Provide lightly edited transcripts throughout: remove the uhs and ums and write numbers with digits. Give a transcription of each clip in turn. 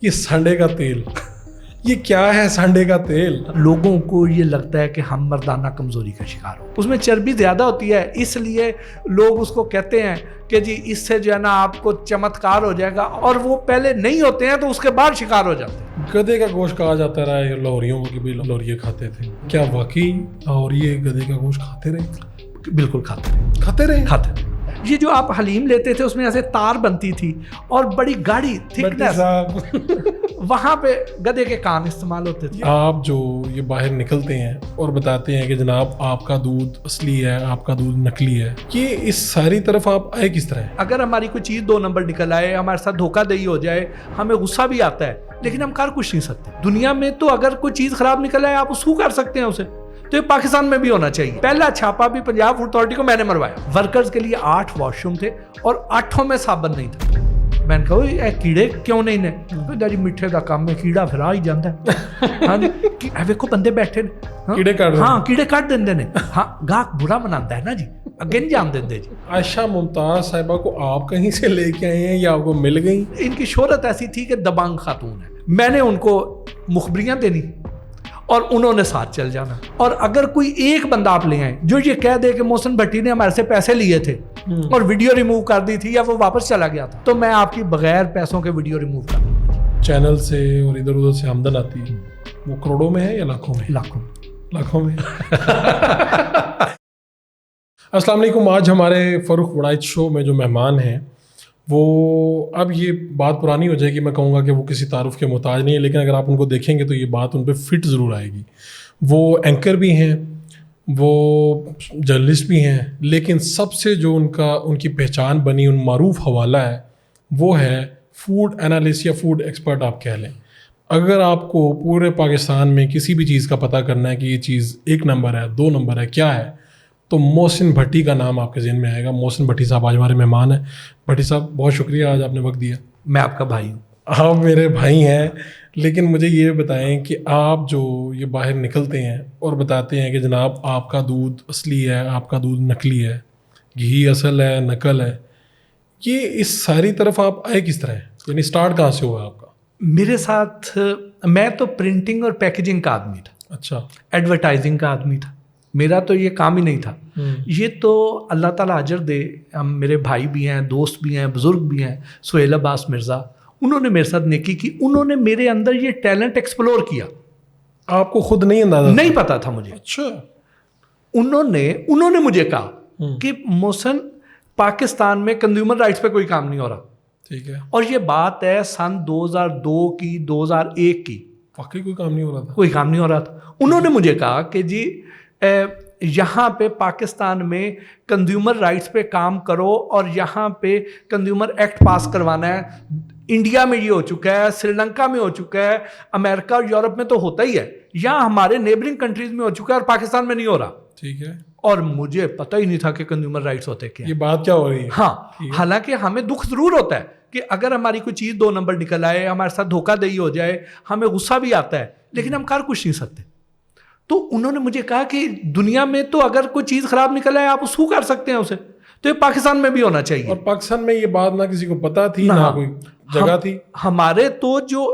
یہ سانڈے کا تیل، یہ کیا ہے سانڈے کا تیل؟ لوگوں کو یہ لگتا ہے کہ ہم مردانہ کمزوری کا شکار ہو، اس میں چربی زیادہ ہوتی ہے، اس لیے لوگ اس کو کہتے ہیں کہ جی اس سے جو ہے نا آپ کو چمتکار ہو جائے گا، اور وہ پہلے نہیں ہوتے ہیں تو اس کے بعد شکار ہو جاتے ہیں۔ گدھے کا گوشت کہا جاتا رہا ہے لاہوریوں کو کہ بھی لاہوریے کھاتے تھے، کیا واقعی لاہوریے گدھے کا گوشت کھاتے رہے؟ بالکل کھاتے رہے۔ یہ جو آپ حلیم لیتے تھے اس میں ایسے تار بنتی تھی اور بڑی گاڑی تھکنیس، وہاں پہ گدھے کے کان استعمال ہوتے تھے۔ آپ جو یہ باہر نکلتے ہیں اور بتاتے ہیں کہ جناب آپ کا دودھ اصلی ہے، آپ کا دودھ نکلی ہے، یہ اس ساری طرف آپ آئے کس طرح؟ اگر ہماری کوئی چیز 2 نمبر نکل آئے، ہمارے ساتھ دھوکہ دہی ہو جائے، ہمیں غصہ بھی آتا ہے، لیکن ہم کر کچھ نہیں سکتے۔ دنیا میں تو اگر کوئی چیز خراب نکل آئے آپ اس کو کر سکتے ہیں اسے، تو یہ پاکستان میں بھی ہونا چاہیے۔ پہلا چھاپا بھی پنجاب فوڈ اتھارٹی کو میں نے مروایا۔ ورکرز کے لیے 8 واش روم تھے اور 8 میں صابن نہیں تھا۔ میں نے کہا اے کیڑے کیوں نہیں نے؟ جی میٹھے دا کام ہے، کیڑا پھر آ ہی جاندا ہے۔ ہاں جی ویکھو بندے بیٹھے نے، کیڑے کٹ دیندے نے۔ ہاں گاہک برا مناندا ہے نا جی، اگے نہیں جان دیندے جی۔ عائشہ ممتاز صاحبہ کو آپ کہیں سے لے کے آئے ہیں یا آپ کو مل گئی؟ ان کی شہرت ایسی تھی کہ دبانگ خاتون ہے، میں نے ان کو مخبریاں دینی اور انہوں نے ساتھ چل جانا۔ اور اگر کوئی ایک بندہ آپ لے آئیں جو یہ کہہ دے کہ محسن بھٹی نے ہمارے سے پیسے لیے تھے اور ویڈیو ریموو کر دی تھی یا وہ واپس چلا گیا تھا، تو میں آپ کی بغیر پیسوں کے ویڈیو ریموو کر دوں گا۔ چینل سے اور ادھر ادھر سے آمدن آتی ہے، وہ کروڑوں میں ہے یا لاکھوں میں؟ لاکھوں میں۔ السلام علیکم۔ آج ہمارے فروخ وڑائچ شو میں جو مہمان ہیں وہ، اب یہ بات پرانی ہو جائے گی، میں کہوں گا کہ وہ کسی تعارف کے محتاج نہیں ہے، لیکن اگر آپ ان کو دیکھیں گے تو یہ بات ان پہ فٹ ضرور آئے گی۔ وہ اینکر بھی ہیں، وہ جرنلسٹ بھی ہیں، لیکن سب سے جو ان کی پہچان بنی، ان معروف حوالہ ہے، وہ ہے فوڈ انالسٹ یا فوڈ ایکسپرٹ آپ کہہ لیں۔ اگر آپ کو پورے پاکستان میں کسی بھی چیز کا پتہ کرنا ہے کہ یہ چیز 1 نمبر ہے، 2 نمبر ہے، کیا ہے، تو محسن بھٹی کا نام آپ کے ذہن میں آئے گا۔ محسن بھٹی صاحب آج ہمارے مہمان ہیں۔ بھٹی صاحب بہت شکریہ، آج آپ نے وقت دیا۔ میں آپ کا بھائی ہوں۔ آپ میرے بھائی ہیں، لیکن مجھے یہ بتائیں کہ آپ جو یہ باہر نکلتے ہیں اور بتاتے ہیں کہ جناب آپ کا دودھ اصلی ہے، آپ کا دودھ نکلی ہے، گھی اصل ہے، نقل ہے، یہ اس ساری طرف آپ آئے کس طرح؟ یعنی سٹارٹ کہاں سے ہوا آپ کا؟ میرے ساتھ، میں تو پرنٹنگ اور پیکیجنگ کا آدمی تھا۔ اچھا۔ ایڈورٹائزنگ کا آدمی تھا، میرا تو یہ کام ہی نہیں تھا۔ یہ تو اللہ تعالیٰ اجر دے، میرے بھائی بھی ہیں، دوست بھی ہیں، بزرگ بھی ہیں، سہیل عباس مرزا، انہوں نے میرے ساتھ نیکی کی، انہوں نے میرے اندر یہ ٹیلنٹ ایکسپلور کیا۔ آپ کو خود نہیں اندازہ؟ نہیں پتا تھا مجھے۔ اچھا۔ انہوں نے مجھے کہا کہ محسن پاکستان میں کنزیومر رائٹس پہ کوئی کام نہیں ہو رہا۔ ٹھیک ہے۔ اور یہ بات ہے سن 2002 کی، 2001 کی۔ واقعی کوئی کام نہیں ہو رہا تھا؟ کوئی کام نہیں ہو رہا تھا۔ انہوں نے مجھے کہا کہ جی یہاں پہ پاکستان میں کنزیومر رائٹس پہ کام کرو اور یہاں پہ کنزیومر ایکٹ پاس کروانا ہے۔ انڈیا میں یہ ہو چکا ہے، سری لنکا میں ہو چکا ہے، امریکہ اور یورپ میں تو ہوتا ہی ہے، یہاں ہمارے نیبرنگ کنٹریز میں ہو چکا ہے اور پاکستان میں نہیں ہو رہا۔ ٹھیک ہے۔ اور مجھے پتہ ہی نہیں تھا کہ کنزیومر رائٹس ہوتے کیا۔ یہ بات کیا ہو رہی ہے؟ ہاں، حالانکہ ہمیں دکھ ضرور ہوتا ہے کہ اگر ہماری کوئی چیز 2 نمبر نکل آئے، ہمارے ساتھ دھوکہ دہی ہو جائے، ہمیں غصہ بھی آتا ہے، لیکن ہم کر کچھ نہیں سکتے۔ تو انہوں نے مجھے کہا کہ دنیا میں تو اگر کوئی چیز خراب نکل آئے آپ اس کو کر سکتے ہیں اسے، تو یہ پاکستان میں بھی ہونا چاہیے۔ اور پاکستان میں یہ بات نہ کسی کو پتا تھی، نہ کوئی جگہ تھی۔ ہمارے تو جو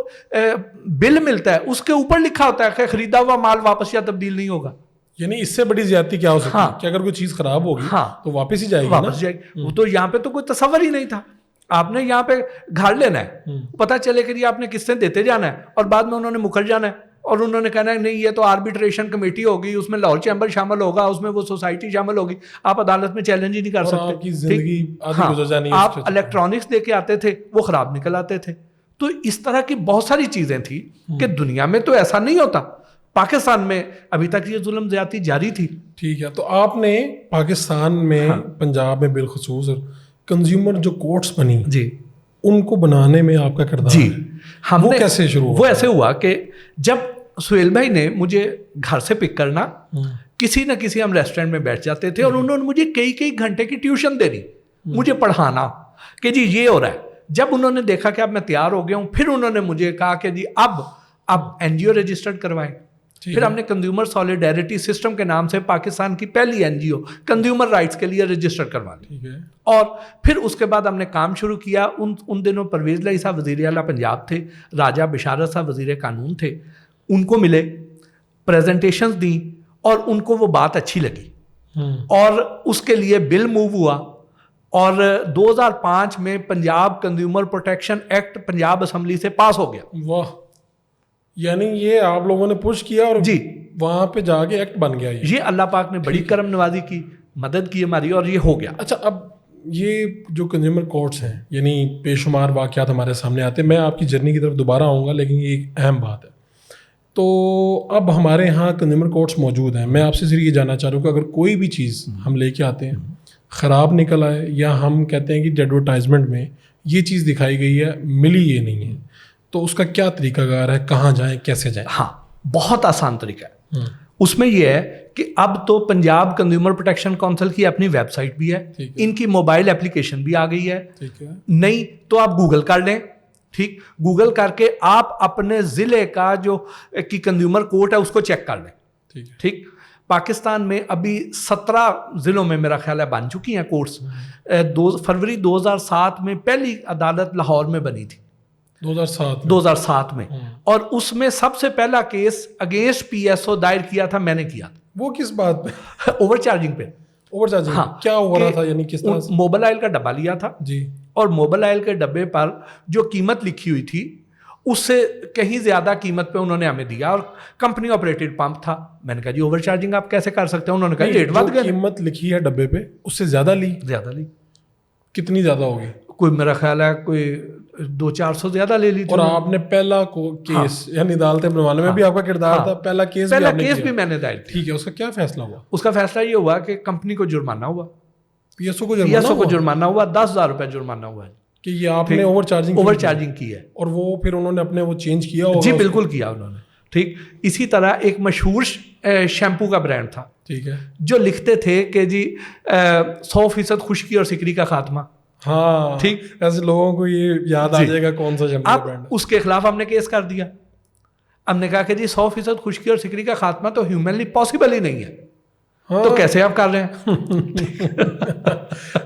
بل ملتا ہے اس کے اوپر لکھا ہوتا ہے کہ خریدا ہوا مال واپس یا تبدیل نہیں ہوگا۔ یعنی اس سے بڑی زیادتی کیا ہو سکتی ہے کہ اگر کوئی چیز خراب ہوگی تو واپس ہی جائے گی نا؟ واپس جائے گی۔ وہ تو یہاں پہ تو کوئی تصور ہی نہیں تھا۔ آپ نے یہاں پہ گھر لینا ہے، پتہ چلے کہ آپ نے قسطیں دیتے جانا ہے اور بعد میں انہوں نے مکر جانا ہے اور انہوں نے کہنا ہے نہیں یہ تو آربیٹریشن کمیٹی ہوگی، اس میں لاہور چیمبر شامل ہوگا، اس میں وہ سوسائٹی شامل ہوگی، آپ عدالت میں چیلنج ہی نہیں کر سکتے۔ آپ کی زندگی آدھی گزر جانی ہے۔ آپ الیکٹرانکس دے کے آتے تھے، وہ خراب نکل آتے تھے۔ تو اس طرح کی بہت ساری چیزیں تھیں کہ دنیا میں تو ایسا نہیں ہوتا، پاکستان میں ابھی تک یہ ظلم زیادتی جاری تھی۔ ٹھیک ہے۔ تو آپ نے پاکستان میں، پنجاب میں بالخصوص، کنزیومر جو کورٹس بنی، جی، ان کو بنانے میں آپ کا کردار جی، وہ کیسے شروع ہوا؟ وہ ایسے ہوا کہ جب سہیل بھائی نے مجھے گھر سے پک کرنا، کسی نہ کسی ہم ریسٹورینٹ میں بیٹھ جاتے تھے اور انہوں نے مجھے کئی گھنٹے کی ٹیوشن دینی، مجھے پڑھانا کہ جی یہ ہو رہا ہے۔ جب انہوں نے دیکھا کہ اب میں تیار ہو گیا ہوں، پھر انہوں نے مجھے کہا کہ جی اب این جی او رجسٹرڈ کروائیں، پھر ہم نے کنزیومر سالیڈیرٹی سسٹم کے نام سے پاکستان کی پہلی NGO کنزیومر رائٹس کے لیے رجسٹر کروا لی. اور پھر اس کے بعد ہم نے کام شروع کیا. ان دنوں پرویز لائی صاحب وزیر اعلیٰ پنجاب تھے, راجہ بشارت صاحب وزیر قانون تھے. ان کو ملے, پریزنٹیشنز دیں اور ان کو وہ بات اچھی لگی اور اس کے لیے بل موو ہوا. اور 2005 میں Punjab consumer protection act Punjab assembly سے پاس ہو گیا. واہ, یعنی یہ آپ لوگوں نے پش کیا اور جی وہاں پہ جا کے ایکٹ بن گیا. یہ اللہ پاک نے بڑی کرم نوازی کی, مدد کی ہماری, اور یہ ہو گیا. اچھا, اب یہ جو کنزیومر کورٹس ہیں, یعنی بے شمار واقعات ہمارے سامنے آتے ہیں. میں آپ کی جرنی کی طرف دوبارہ آؤں گا, لیکن یہ ایک اہم بات ہے. تو اب ہمارے یہاں کنزیومر کورٹس موجود ہیں. میں آپ سے صرف یہ جاننا چاہ رہا ہوں کہ اگر کوئی بھی چیز ہم لے کے آتے ہیں خراب نکل آئے, یا ہم کہتے ہیں کہ ایڈورٹائزمنٹ میں یہ چیز دکھائی گئی ہے, ملی یہ نہیں ہے, تو اس کا کیا طریقہ کار ہے, کہاں جائیں, کیسے جائیں؟ ہاں, بہت آسان طریقہ ہے. اس میں یہ ہے کہ اب تو پنجاب کنزیومر پروٹیکشن کونسل کی اپنی ویب سائٹ بھی ہے, ان کی موبائل اپلیکیشن بھی آ گئی ہے. نہیں تو آپ گوگل کر لیں, ٹھیک, گوگل کر کے آپ اپنے ضلع کا جو کی کنزیومر کورٹ ہے اس کو چیک کر لیں. ٹھیک, پاکستان میں ابھی 17 ضلعوں میں میرا خیال ہے بن چکی ہیں کورٹس. فروری 2007 میں پہلی عدالت لاہور میں بنی تھی, 2007 میں, اور اس میں سب سے پہلا کیس اگینسٹ PSO دائر کیا تھا, میں نے کیا تھا. وہ کس بات پہ؟ اوور چارجنگ پہ. اوور چارجنگ, ہاں, کیا ہو رہا تھا, یعنی کس طرح سے؟ موبل آئل کا ڈبہ لیا تھا جی, اور موبل آئل کے ڈبے پر جو قیمت لکھی ہوئی تھی اس سے کہیں زیادہ قیمت پہ انہوں نے ہمیں دیا, اور کمپنی آپریٹڈ پمپ تھا. میں نے کہا جی اوور چارجنگ آپ کیسے کر سکتے ہیں؟ انہوں نے کہا ریٹ بڑھ گیا. قیمت لکھی ہے ڈبے پہ اس سے زیادہ لی. کتنی زیادہ ہوگی؟ کوئی میرا خیال ہے کوئی 200-400 زیادہ لے لی تھی. اور آپ نے پہلا کیس, یعنی عدالتیں بنوانے میں بھی آپ کا کردار تھا, پہلا کیس بھی میں نے دائر کیا. ٹھیک ہے, اس کا کیا فیصلہ ہوا؟ اس کا فیصلہ یہ ہوا کہ کمپنی کو جرمانہ ہوا, PSO کو جرمانہ ہوا, 10,000 روپے جرمانہ ہوا ہے کہ یہ آپ نے اوور چارجنگ کی ہے. اور وہ پھر انہوں نے اپنے وہ چینج کیا ہوگا؟ جی بالکل کیا انہوں نے. ٹھیک, اسی طرح ایک مشہور شیمپو کا برانڈ تھا, ٹھیک ہے, جو لکھتے تھے کہ جی 100% خشکی اور سکری کا خاتمہ. ہاں ٹھیک, ایسے لوگوں کو یہ یاد آ جائے گا کون سا شیمپو کا برانڈ ہے. اس کے خلاف ہم نے کیس کر دیا. ہم نے کہا کہ جی 100% خشکی اور سکری کا خاتمہ تو ہیومنلی پاسبل ہی نہیں ہے, تو کیسے آپ کر رہے ہیں؟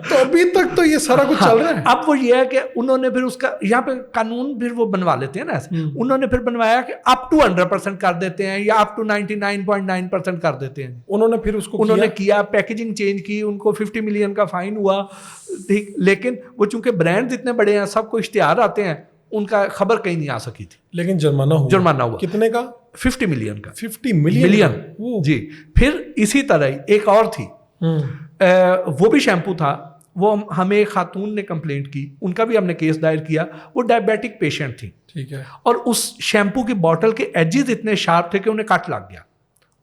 تو ابھی تک تو یہ سارا کچھ چل رہا ہے. اب وہ یہ ہے کہ انہوں نے پھر اس کا یہاں پہ قانون پھر وہ بنوا لیتے ہیں نا ایسے, انہوں نے پھر بنوایا کہ اپ ٹو 100% کر دیتے ہیں یا اپ ٹو 99.9% کر دیتے ہیں. انہوں نے پھر اس کو کیا پیکیجنگ چینج کی, ان کو 50 ملین کا فائن ہوا. ٹھیک, لیکن وہ چونکہ برانڈ اتنے بڑے ہیں, سب کو اشتہار آتے ہیں, ان کا خبر کہیں نہیں آ سکی تھی. لیکن جرمانہ ہوا. کتنے کا؟ 50 ملین کا. 50 ملین جی. پھر اسی طرح ایک اور تھی, وہ بھی شیمپو تھا, وہ ہمیں ایک خاتون نے کمپلینٹ کی, ان کا بھی ہم نے کیس دائر کیا. وہ ڈائبیٹک پیشنٹ تھی, ٹھیک ہے, اور اس شیمپو کی بوٹل کے ایجز اتنے شارپ تھے کہ انہیں کٹ لگ گیا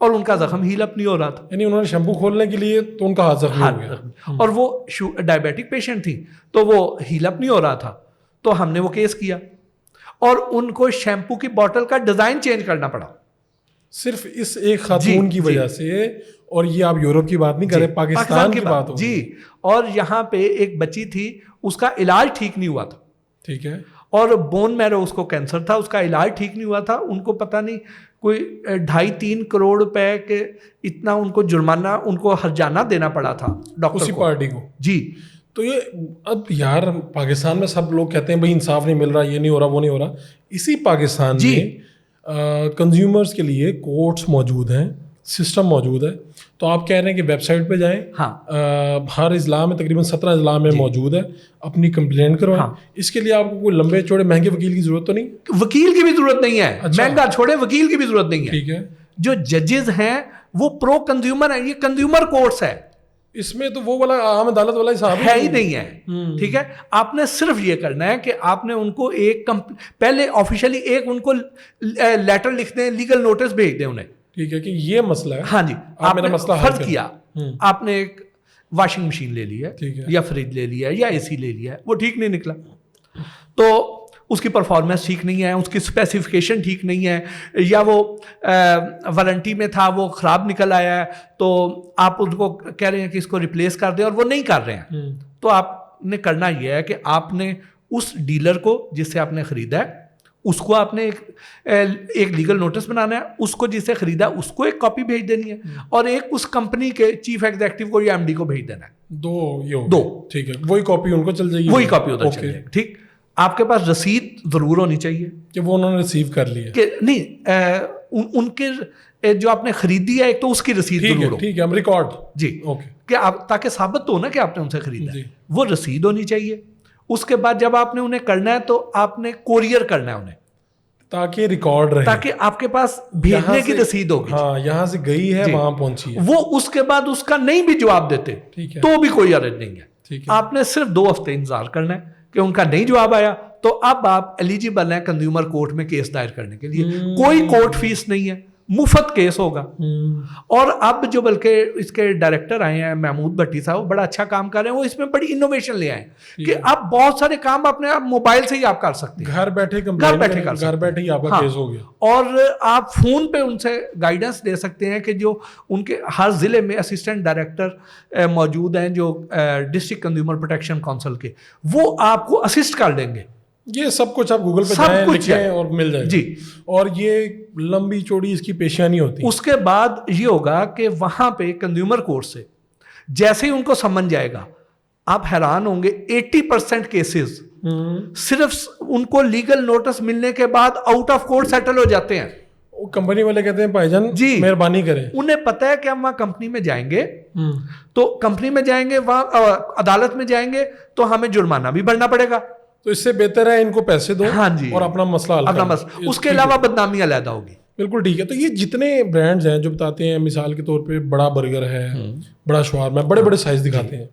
اور ان کا زخم ہیل اپ نہیں ہو رہا تھا. یعنی انہوں نے شیمپو کھولنے کے لیے تو ان کا ہاتھ زخمی ہو گیا, اور وہ ڈائبیٹک پیشنٹ تھی تو وہ ہیل اپ نہیں ہو رہا تھا. تو ہم نے وہ کیس کیا اور ان کو شیمپو کی بوٹل کا ڈیزائن چینج کرنا پڑا, صرف اس ایک خاتون کی وجہ سے. اور یہ آپ یورپ کی بات نہیں کر رہے, پاکستان کی بات ہو. جی, اور یہاں پہ ایک بچی تھی, اس کا علاج ٹھیک نہیں ہوا تھا, ٹھیک ہے, اور بون میرو اس کو کینسر تھا, اس کا علاج ٹھیک نہیں ہوا تھا. ان کو پتہ نہیں کوئی 2.5-3 کروڑ روپے کے اتنا ان کو جرمانہ, ان کو ہرجانہ دینا پڑا تھا ڈاکٹر اسی پارٹی کو. جی, تو یہ اب یار پاکستان میں سب لوگ کہتے ہیں بھائی انصاف نہیں مل رہا, یہ نہیں ہو رہا, وہ نہیں ہو رہا. اسی پاکستان میں کنزیومرز کے لیے کورٹس موجود ہیں, سسٹم موجود ہے. تو آپ کہہ رہے ہیں کہ ویب سائٹ پہ جائیں, ہر اضلاع میں تقریباً 17 اضلاع میں موجود ہے, اپنی کمپلینٹ کروائیں. اس کے لیے آپ کو کوئی لمبے چوڑے مہنگے وکیل کی ضرورت تو نہیں؟ وکیل کی بھی ضرورت نہیں ہے, مہنگا چھوڑے, وکیل کی بھی ضرورت نہیں ہے. ٹھیک ہے, جو ججز ہیں وہ پرو کنزیومر ہیں, یہ کنزیومر کورٹس ہے, اس میں تو وہ والا عام عدالت والا حساب ہے ہی نہیں ہے. ٹھیک ہے, آپ نے صرف یہ کرنا ہے کہ آپ نے ان کو ایک پہلے آفیشلی ایک ان کو لیٹر لکھ دیں, لیگل نوٹس بھیج دیں انہیں, ٹھیک ہے, کہ یہ مسئلہ ہے. ہاں جی, آپ نے مسئلہ فرض کیا, آپ نے ایک واشنگ مشین لے لی ہے یا فریج لے لیا یا اے سی لے لیا ہے, وہ ٹھیک نہیں نکلا, تو اس کی پرفارمنس ٹھیک نہیں ہے, اس کی اسپیسیفکیشن ٹھیک نہیں ہے, یا وہ وارنٹی میں تھا وہ خراب نکل آیا ہے, تو آپ ان کو کہہ رہے ہیں کہ اس کو ریپلیس کر دیں اور وہ نہیں کر رہے ہیں. تو آپ نے کرنا یہ ہے کہ آپ نے اس ڈیلر کو جس سے آپ نے خریدا ہے اس کو آپ نے ایک لیگل نوٹس بنانا ہے, اس کو جسے خریدا اس کو ایک کاپی بھیج دینی ہے, اور ایک اس کمپنی کے چیف ایگزیکٹو کو یا ایم ڈی کو بھیج دینا ہے. دو ٹھیک ہے, وہی کاپی ان کو چل جائے گی, وہی کاپی ادھر چل جائے گی. ٹھیک, آپ کے پاس رسید ضرور ہونی چاہیے کہ وہ انہوں نے ریسیو کر لی ہے, کہ نہیں ان کے جو آپ نے خریدی ہے ایک تو اس کی رسید ضرور ہو. ٹھیک ہے, ہم ریکارڈ جی, کہ آپ تاکہ ثابت تو ہو نا کہ آپ نے ان سے خریدا ہے, وہ رسید ہونی چاہیے. اس کے بعد جب آپ نے انہیں کرنا ہے تو آپ نے کوریئر کرنا ہے انہیں, تاکہ ریکارڈ رہے, تاکہ آپ کے پاس بھیجنے کی رسید ہوگی. ہاں, یہاں سے گئی ہے وہاں پہنچی ہے. وہ اس کے بعد اس کا نہیں بھی جواب دیتے تو بھی کوئی حرج نہیں ہے. آپ نے صرف 2 ہفتے انتظار کرنا ہے کہ ان کا نہیں جواب آیا تو اب آپ ایلیجیبل ہیں کنزیومر کورٹ میں کیس دائر کرنے کے لیے. کوئی کورٹ فیس نہیں ہے, مفت کیس ہوگا. اور اب جو بلکہ اس کے ڈائریکٹر آئے ہیں محمود بھٹی صاحب, وہ بڑا اچھا کام کر رہے ہیں. وہ اس میں بڑی انوویشن لے آئے ہیں کہ اب بہت سارے کام اپنے آپ موبائل سے ہی آپ کر سکتے ہیں, گھر بیٹھے ہی آپ کا کیس ہو گیا. اور آپ فون پہ ان سے گائیڈنس لے سکتے ہیں کہ جو ان کے ہر ضلع میں اسسٹنٹ ڈائریکٹر موجود ہیں جو ڈسٹرکٹ کنزیومر پروٹیکشن کونسل کے, وہ آپ کو اسسٹ کر دیں گے. یہ سب کچھ آپ گوگل پہ جائیں لکھیں اور مل جائے گا. جی, اور یہ لمبی چوڑی اس کی پیشیانی ہوتی ہے. اس کے بعد یہ ہوگا کہ وہاں پہ کنزیومر کورٹ سے جیسے ہی ان کو سمجھ جائے گا, آپ حیران ہوں گے 80% کیسز صرف ان کو لیگل نوٹس ملنے کے بعد آؤٹ آف کورٹ سیٹل ہو جاتے ہیں. کمپنی والے کہتے ہیں بھائی جان جی مہربانی کریں, انہیں پتا ہے کہ ہم وہاں کمپنی میں جائیں گے, تو کمپنی میں جائیں گے, وہاں عدالت میں جائیں گے تو ہمیں جرمانہ بھی بھرنا پڑے گا. تو اس سے بہتر ہے ان کو پیسے دو ہاں جی, اور اپنا مسئلہ حل کرو. اس کے علاوہ بدنامی علیحدہ ہوگی. بالکل ٹھیک ہے. تو یہ جتنے برانڈز ہیں جو بتاتے ہیں, مثال کے طور پہ بڑا برگر ہے, بڑا شاورما, بڑے بڑے سائز دکھاتے ہیں,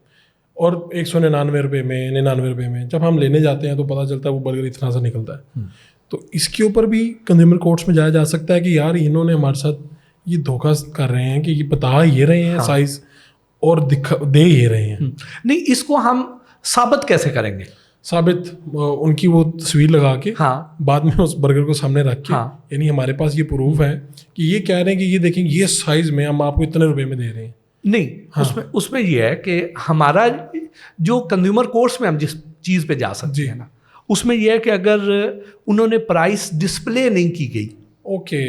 اور 199 روپے میں 99 روپے میں جب ہم لینے جاتے ہیں تو پتہ چلتا ہے وہ برگر اتنا سا نکلتا ہے. تو اس کے اوپر بھی کنزیومر کورٹس میں جایا جا سکتا ہے کہ یار انہوں نے ہمارے ساتھ یہ دھوکہ کر رہے ہیں کہ یہ بتا یہ رہے ہیں سائز اور دے یہ رہے ہیں. نہیں, اس کو ہم ثابت کیسے کریں گے؟ ثابت ان کی وہ تصویر لگا کے بعد میں اس برگر کو سامنے رکھ کے, یعنی ہمارے پاس یہ پروف ہے کہ یہ کہہ رہے ہیں کہ یہ دیکھیں یہ سائز میں ہم آپ کو اتنے روپے میں دے رہے ہیں. نہیں, اس میں یہ ہے کہ ہمارا جو کنزیومر کورٹس میں ہم جس چیز پہ جا سکتے ہیں نا, اس میں یہ ہے کہ اگر انہوں نے پرائس ڈسپلے نہیں کی گئی, اوکے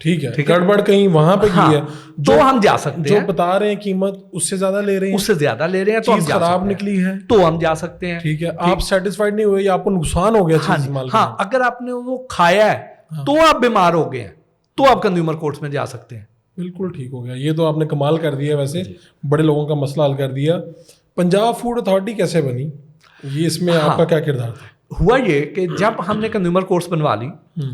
ٹھیک ہے, گڑبڑ کہیں وہاں پہ کی ہے تو ہم جا سکتے ہیں. جو بتا رہے ہیں قیمت اس سے زیادہ لے رہے ہیں, اس سے زیادہ لے رہے ہیں, تو ہم خراب نکلی ہے تو ہم جا سکتے ہیں. ٹھیک ہے, آپ سیٹسفائیڈ نہیں ہوئے یا آپ کو نقصان ہو گیا چیز استعمال ہاں, اگر آپ نے وہ کھایا ہے تو آپ بیمار ہو گئے ہیں تو آپ کنزیومر کورٹس میں جا سکتے ہیں. بالکل ٹھیک ہو گیا. یہ تو آپ نے کمال کر دیا, ویسے بڑے لوگوں کا مسئلہ حل کر دیا. پنجاب فوڈ اتھارٹی کیسے بنی, یہ اس میں آپ کا کیا کردار تھا؟ ہوا یہ کہ جب ہم نے کنزیومر کورٹس بنوا لی,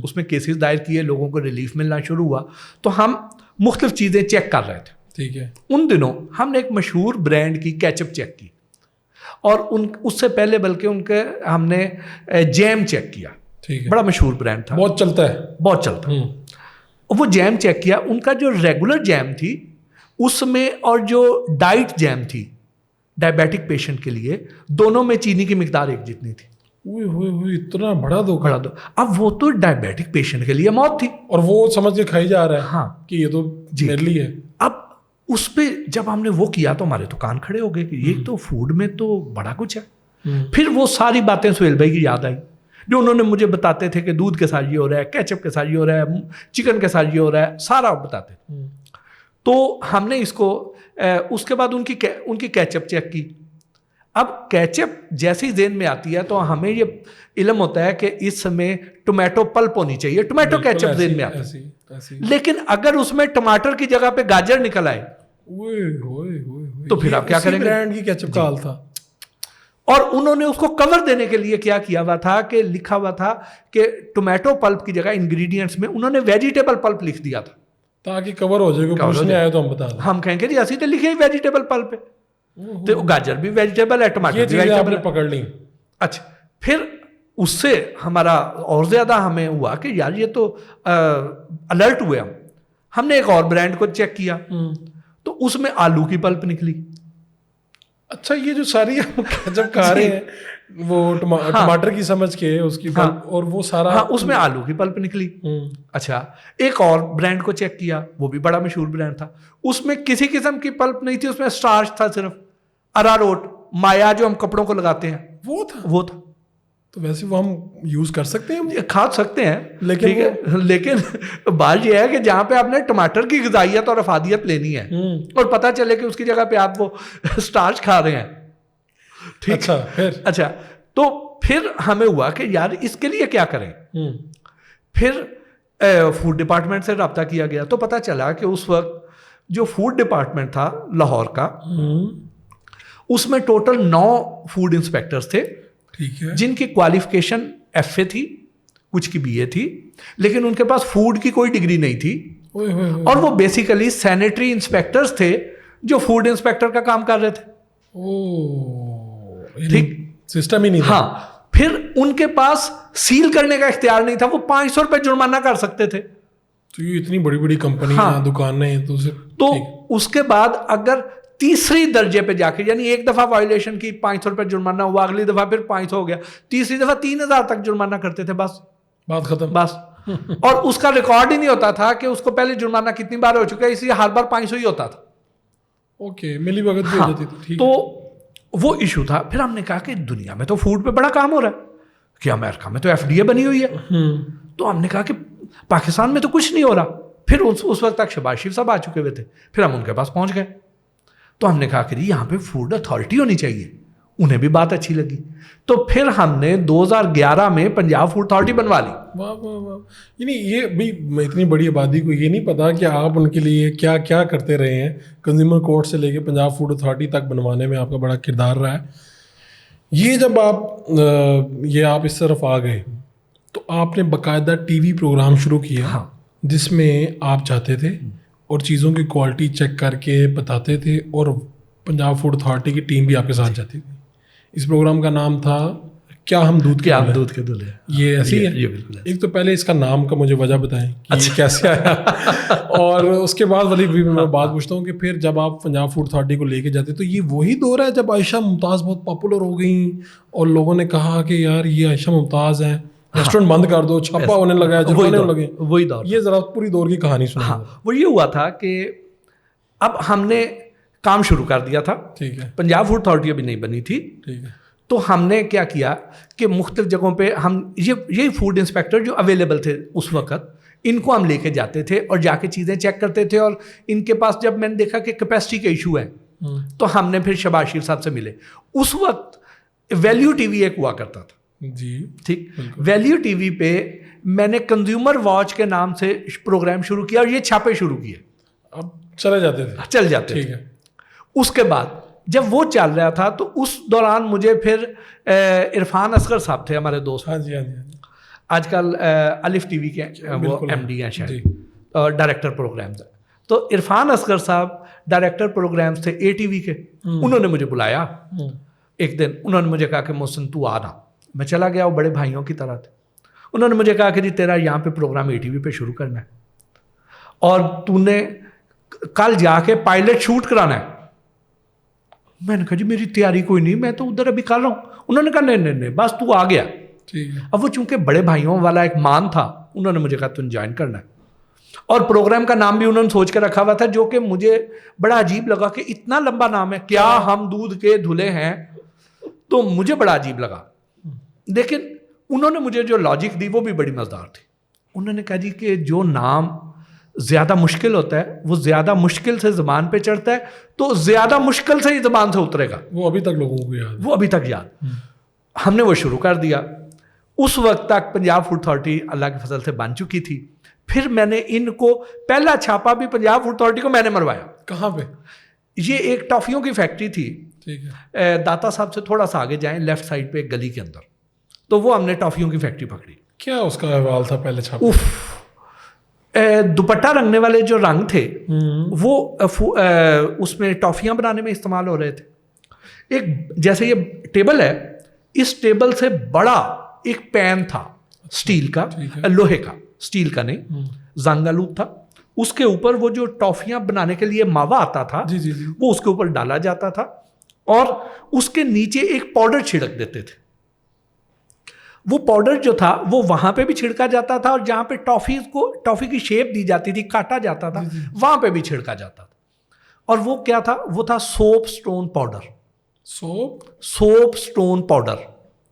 اس میں کیسز دائر کیے, لوگوں کو ریلیف ملنا شروع ہوا, تو ہم مختلف چیزیں چیک کر رہے تھے. ٹھیک ہے, ان دنوں ہم نے ایک مشہور برانڈ کی کیچپ چیک کی, اور اس سے پہلے بلکہ ان کے ہم نے جیم چیک کیا. ٹھیک ہے, بڑا مشہور برانڈ تھا, بہت چلتا ہے, بہت چلتا ہے. وہ جیم چیک کیا, ان کا جو ریگولر جیم تھی اس میں اور جو ڈائٹ جیم تھی ڈائبیٹک پیشنٹ کے لیے, دونوں میں چینی کی مقدار ایک جتنی تھی. اتنا بڑا دھوکہ. اب وہ تو ڈائبیٹک پیشنٹ کے لیے موت تھی, اور وہ سمجھ کے کھائی جا رہا ہے کہ یہ تو میرے لیے ہے. اب اس پہ جب ہم نے وہ کیا تو ہمارے تو کان کھڑے ہو گئے کہ یہ تو فوڈ میں تو بڑا کچھ ہے. پھر وہ ساری باتیں سہیل بھائی کی یاد آئی جو انہوں نے مجھے بتاتے تھے کہ دودھ کے ساتھ یہ ہو رہا ہے, کیچپ کے ساتھ یہ ہو رہا ہے, چکن کے ساتھ یہ ہو رہا ہے, سارا بتاتے تھے. تو ہم نے اس کو اس کے بعد ان کی کیچپ چیک کی. اب کیچپ جیسی ذہن میں آتی ہے تو ہمیں یہ علم ہوتا ہے کہ اس میں ٹومیٹو پلپ ہونی چاہیے, ٹومیٹو کیچپ ذہن میں آتی ہے. لیکن اگر اس میں ٹماٹر کی جگہ پہ گاجر نکل آئے تو پھر آپ کیا کریں گے؟ برانڈ کی کیچپ کا حال تھا. اور انہوں نے اس کو کور دینے کے لیے کیا ہوا تھا کہ لکھا ہوا تھا کہ ٹومیٹو پلپ کی جگہ انگریڈینٹس میں انہوں نے ویجیٹیبل پلپ لکھ دیا تھا تاکہ کور ہو جائے. پوچھنے آئے تو ہم بتا دیں, ہم کہیں گے جی ایسی تو لکھے ہی ویجیٹیبل پلپ ہے, تو گاجر بھی ویجیٹیبل ہے, ٹماٹر بھی ویجیٹیبل پکڑ لی. اچھا, پھر اس سے ہمارا اور زیادہ ہمیں ہوا کہ یار یہ تو الرٹ ہوئے. ہم نے ایک اور برانڈ کو چیک کیا تو اس میں آلو کی پلپ نکلی. اچھا, یہ جو ساری جب کھا رہے ہیں وہ ٹماٹر کی سمجھ کے اس کی پلپ, اور وہ سارا اس میں آلو کی پلپ نکلی. اچھا, ایک اور برانڈ کو چیک کیا, وہ بھی بڑا مشہور برانڈ تھا, اس میں کسی قسم کی پلپ نہیں تھی, اس میں اسٹارچ تھا صرف, اراروٹ, مایا جو ہم کپڑوں کو لگاتے ہیں وہ تھا. تو ویسے وہ ہم یوز کر سکتے ہیں؟ یہ کھا سکتے ہیں لیکن لیکن بات یہ ہے کہ جہاں پہ آپ نے ٹماٹر کی غذائیت اور افادیت لینی ہے اور پتہ چلے کہ اس کی جگہ پہ آپ وہ سٹارچ کھا رہے ہیں. ٹھیک. اچھا تو پھر ہمیں ہوا کہ یار اس کے لیے کیا کریں. پھر فوڈ ڈپارٹمنٹ سے رابطہ کیا گیا تو پتہ چلا کہ اس وقت جو فوڈ ڈپارٹمنٹ تھا لاہور کا, اس میں ٹوٹل 9 فوڈ انسپیکٹرز تھے, جن کی کوالیفیکیشن ایف اے تھی, کچھ کی بی اے تھی, لیکن ان کے پاس فوڈ کی کوئی ڈگری نہیں تھی, اور وہ بیسیکلی سینیٹری انسپیکٹرز تھے جو فوڈ انسپیکٹر کا کام کر رہے تھے. ٹھیک, سسٹم ہی نہیں تھا. ہاں, پھر ان کے پاس سیل کرنے کا اختیار نہیں تھا, وہ 500 روپے جرمانہ کر سکتے تھے. تو یہ اتنی بڑی بڑی کمپنیاں دکانیں تو اس کے بعد اگر تیسری درجے پہ جا کے, یعنی ایک دفعہ وائلیشن کی 500 روپے جرمانہ ہوا, اگلی دفعہ پھر 500 ہو گیا, تیسری دفعہ 3000 تک جرمانہ کرتے تھے, بس بات ختم. بس اور اس کا ریکارڈ ہی نہیں ہوتا تھا کہ اس کو پہلے جرمانہ کتنی بار ہو چکا ہے, اس لیے ہر بار 500 ہی ہوتا تھا. اوکے, ملی بھگت بھی ہو جاتی تھی. تو وہ ایشو تھا. پھر ہم نے کہا کہ دنیا میں تو فوڈ پہ بڑا کام ہو رہا ہے, کہ امریکہ میں تو ایف ڈی اے بنی ہوئی ہے, تو ہم نے کہا کہ پاکستان میں تو کچھ نہیں ہو رہا. پھر اس وقت تک شہباز شریف صاحب آ چکے ہوئے تھے, پھر ہم ان کے پاس پہنچ گئے. تو ہم نے کہا کہ یہاں پہ فوڈ اتھارٹی ہونی چاہیے, انہیں بھی بات اچھی لگی. تو پھر ہم نے 2011 میں پنجاب فوڈ اتھارٹی بنوا لی. واہ واہ واہ. یعنی یہ بھی اتنی بڑی آبادی کو یہ نہیں پتا کہ آپ ان کے لیے کیا کیا کرتے رہے ہیں. کنزیومر کورٹ سے لے کے پنجاب فوڈ اتھارٹی تک بنوانے میں آپ کا بڑا کردار رہا ہے. یہ جب آپ اس طرف آ گئے تو آپ نے باقاعدہ ٹی وی پروگرام شروع کیا, جس میں آپ جاتے تھے اور چیزوں کی کوالٹی چیک کر کے بتاتے تھے, اور پنجاب فوڈ اتھارٹی کی ٹیم بھی آپ کے ساتھ جاتی تھی. اس پروگرام کا نام تھا کیا ہم دودھ کے دلہے. یہ ایسی ہے. ایک تو پہلے اس کا نام کا مجھے وجہ بتائیں کہ یہ کیسے آیا, اور اس کے بعد والی بھی میں بات پوچھتا ہوں کہ پھر جب آپ پنجاب فوڈ اتھارٹی کو لے کے جاتے تو یہ وہی دور ہے جب عائشہ ممتاز بہت پاپولر ہو گئیں اور لوگوں نے کہا کہ یار یہ عائشہ ممتاز ہے, ریسٹورینٹ بند کر دو, چھاپا ہونے لگا, جرمانے ہونے لگے. وہی دور. یہ ذرا پوری دور کی کہانی سنا. ہاں, وہ یہ ہوا تھا کہ اب ہم نے کام شروع کر دیا تھا. ٹھیک ہے. پنجاب فوڈ اتھارٹی ابھی نہیں بنی تھی. ٹھیک ہے. تو ہم نے کیا کیا کہ مختلف جگہوں پہ ہم یہ فوڈ انسپیکٹر جو اویلیبل تھے اس وقت, ان کو ہم لے کے جاتے تھے اور جا کے چیزیں چیک کرتے تھے. اور ان کے پاس جب میں نے دیکھا کہ کیپیسٹی کا ایشو ہے, تو ہم نے پھر شہباز شریف صاحب سے ملے. اس وقت ویلیو ٹی وی ایک ہوا کرتا تھا. جی ٹھیک. ویلیو ٹی وی پہ میں نے کنزیومر واچ کے نام سے پروگرام شروع کیا, اور یہ چھاپے شروع کیے. اب چل جاتے ٹھیک ہے. اس کے بعد جب وہ چل رہا تھا تو اس دوران مجھے پھر عرفان اصغر صاحب تھے ہمارے دوست, آج کل الف ٹی وی کے وہ ایم ڈی ہیں شاید, ڈائریکٹر پروگرامز ہیں. تو عرفان اصغر صاحب ڈائریکٹر پروگرامز تھے اے ٹی وی کے. انہوں نے مجھے بلایا ایک دن, انہوں نے مجھے کہا کہ محسن تو آنا. میں چلا گیا, وہ بڑے بھائیوں کی طرح تھے. انہوں نے مجھے کہا کہ جی تیرا یہاں پہ پروگرام اے ٹی وی پہ شروع کرنا ہے, اور تو نے کل جا کے پائلٹ شوٹ کرانا ہے. میں نے کہا جی میری تیاری کوئی نہیں, میں تو ادھر ابھی کر رہا ہوں. انہوں نے کہا نہیں بس تو آ گیا. اب وہ چونکہ بڑے بھائیوں والا ایک مان تھا, انہوں نے مجھے کہا تم جوائن کرنا ہے. اور پروگرام کا نام بھی انہوں نے سوچ کے رکھا ہوا تھا, جو کہ مجھے بڑا عجیب لگا کہ اتنا لمبا نام ہے, کیا ہم دودھ کے دھلے ہیں. تو مجھے بڑا عجیب لگا, لیکن انہوں نے مجھے جو لاجک دی وہ بھی بڑی مزیدار تھی. انہوں نے کہا جی کہ جو نام زیادہ مشکل ہوتا ہے وہ زیادہ مشکل سے زبان پہ چڑھتا ہے, تو زیادہ مشکل سے ہی زبان سے اترے گا. وہ ابھی تک لوگوں کو یاد, وہ ابھی تک یاد. ہم نے وہ شروع کر دیا. اس وقت تک پنجاب فوڈ اتھارٹی اللہ کے فضل سے بن چکی تھی. پھر میں نے ان کو پہلا چھاپا بھی پنجاب فوڈ اتھارٹی کو میں نے مروایا. کہاں پہ؟ یہ ایک ٹافیوں کی فیکٹری تھی. ٹھیک ہے. داتا صاحب سے تھوڑا سا آگے جائیں, لیفٹ سائڈ پہ ایک گلی کے اندر. تو وہ ہم نے ٹافیوں کی فیکٹری پکڑی. کیا اس کا احوال تھا پہلے چھاپے؟ دوپٹہ رنگنے والے جو رنگ تھے وہ اس میں ٹافیاں بنانے میں استعمال ہو رہے تھے. ایک جیسے یہ ٹیبل ہے, اس ٹیبل سے بڑا ایک پین تھا اسٹیل کا, لوہے کا, اسٹیل کا نہیں, زنگ آلود تھا. اس کے اوپر وہ جو ٹافیاں بنانے کے لیے ماوا آتا تھا وہ اس کے اوپر ڈالا جاتا تھا, اور اس کے نیچے ایک پاؤڈر چھڑک دیتے تھے. وہ پاؤڈر جو تھا وہ وہاں پہ بھی چھڑکا جاتا تھا, اور جہاں پہ ٹافی کی شیپ دی جاتی تھی, کاٹا جاتا تھا, وہاں پہ بھی چھڑکا جاتا تھا. اور وہ کیا تھا؟ وہ تھا soap stone powder. Soap stone powder.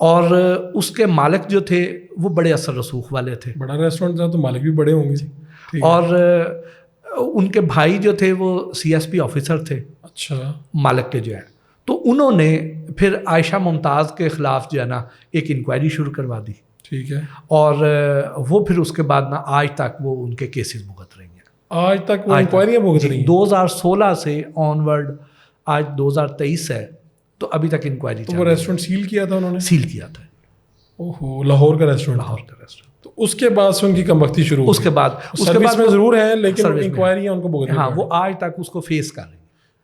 اور اس کے مالک جو تھے وہ بڑے اثر رسوخ والے تھے. بڑا ریسٹورینٹ تھا تو مالک بھی بڑے ہوں گے. اور ان کے بھائی جو تھے وہ CSP آفیسر تھے. اچھا. مالک کے جو ہے. تو انہوں نے پھر عائشہ ممتاز کے خلاف جو ہے نا ایک انکوائری شروع کروا دی. ٹھیک ہے. اور وہ پھر اس کے بعد نا آج تک وہ ان کے کیسز بھگت رہی ہیں. آج تک وہ انکوائریاں بھگت رہی ہیں. 2016 سے آن ورڈ آج 2023 ہے تو ابھی تک انکوائری. تو وہ ریسٹورینٹ سیل کیا تھا انہوں نے؟ سیل کیا تھا. اوہو. لاہور کا ریسٹورینٹ. لاہور کا ریسٹورینٹ. تو اس کے بعد سے ان کی کم بختی شروع. اس کے بعد میں ضرور ہیں لیکن انکوائریاں ان کو بھگتنی. ہاں وہ آج تک اس کو فیس کر رہی ہیں.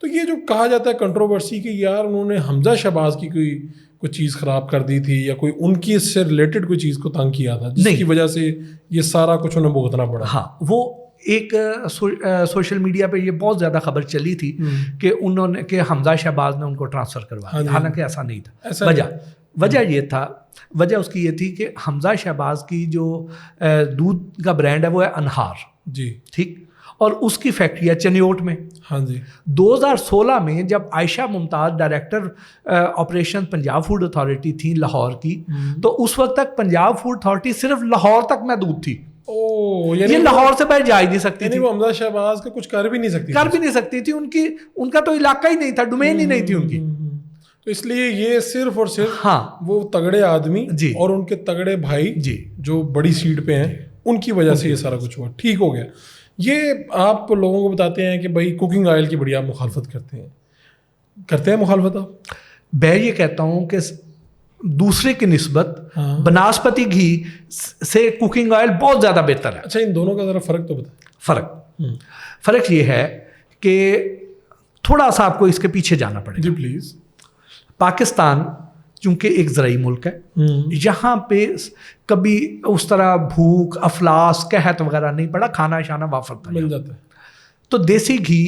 تو یہ جو کہا جاتا ہے کنٹروورسی کہ یار انہوں نے حمزہ شہباز کی کوئی چیز خراب کر دی تھی یا کوئی ان کی اس سے ریلیٹڈ کوئی چیز کو تنگ کیا تھا جس کی وجہ سے یہ سارا کچھ انہیں بھگتنا پڑا. ہاں وہ ایک سوشل میڈیا پہ یہ بہت زیادہ خبر چلی تھی کہ انہوں نے کہ حمزہ شہباز نے ان کو ٹرانسفر کروا دیا. حالانکہ ایسا نہیں تھا. وجہ یہ تھا، وجہ اس کی یہ تھی کہ حمزہ شہباز کی جو دودھ کا برانڈ ہے وہ ہے انہار. جی ٹھیک. اور اس کی فیکٹری ہے چنیوٹ میں. ہاں جی. 2016 میں جب Ayesha Mumtaz director operation Punjab food authority تھی لاہور کی، تو اس وقت تک پنجاب فوڈ اتھارٹی صرف لاہور تک محدود تھی. یہ لاہور سے باہر جا ہی نہیں سکتی تھی. وہ حمزہ شہباز کا کچھ کر بھی نہیں سکتی تھی. ان کا تو علاقہ ہی نہیں تھا، ڈومین ہی نہیں تھی ان کی. تو اس لیے یہ صرف اور صرف ہاں وہ تگڑے آدمی اور ان کے تگڑے بھائی جو بڑی سیٹ پہ ہیں ان کی وجہ سے یہ سارا کچھ ہوا. ٹھیک ہو گیا. یہ آپ لوگوں کو بتاتے ہیں کہ بھائی کوکنگ آئل کی بڑی آپ مخالفت کرتے ہیں مخالفت آپ؟ میں یہ کہتا ہوں کہ دوسرے کی نسبت بناسپتی گھی سے کوکنگ آئل بہت زیادہ بہتر ہے. اچھا ان دونوں کا ذرا فرق تو بتائیں. فرق یہ ہے کہ تھوڑا سا آپ کو اس کے پیچھے جانا پڑے گا. جی پلیز. پاکستان چونکہ ایک زرعی ملک ہے، یہاں پہ کبھی اس طرح بھوک افلاس قحط وغیرہ نہیں پڑا، کھانا شانا وافر تھا، مل جاتا ہے. تو دیسی گھی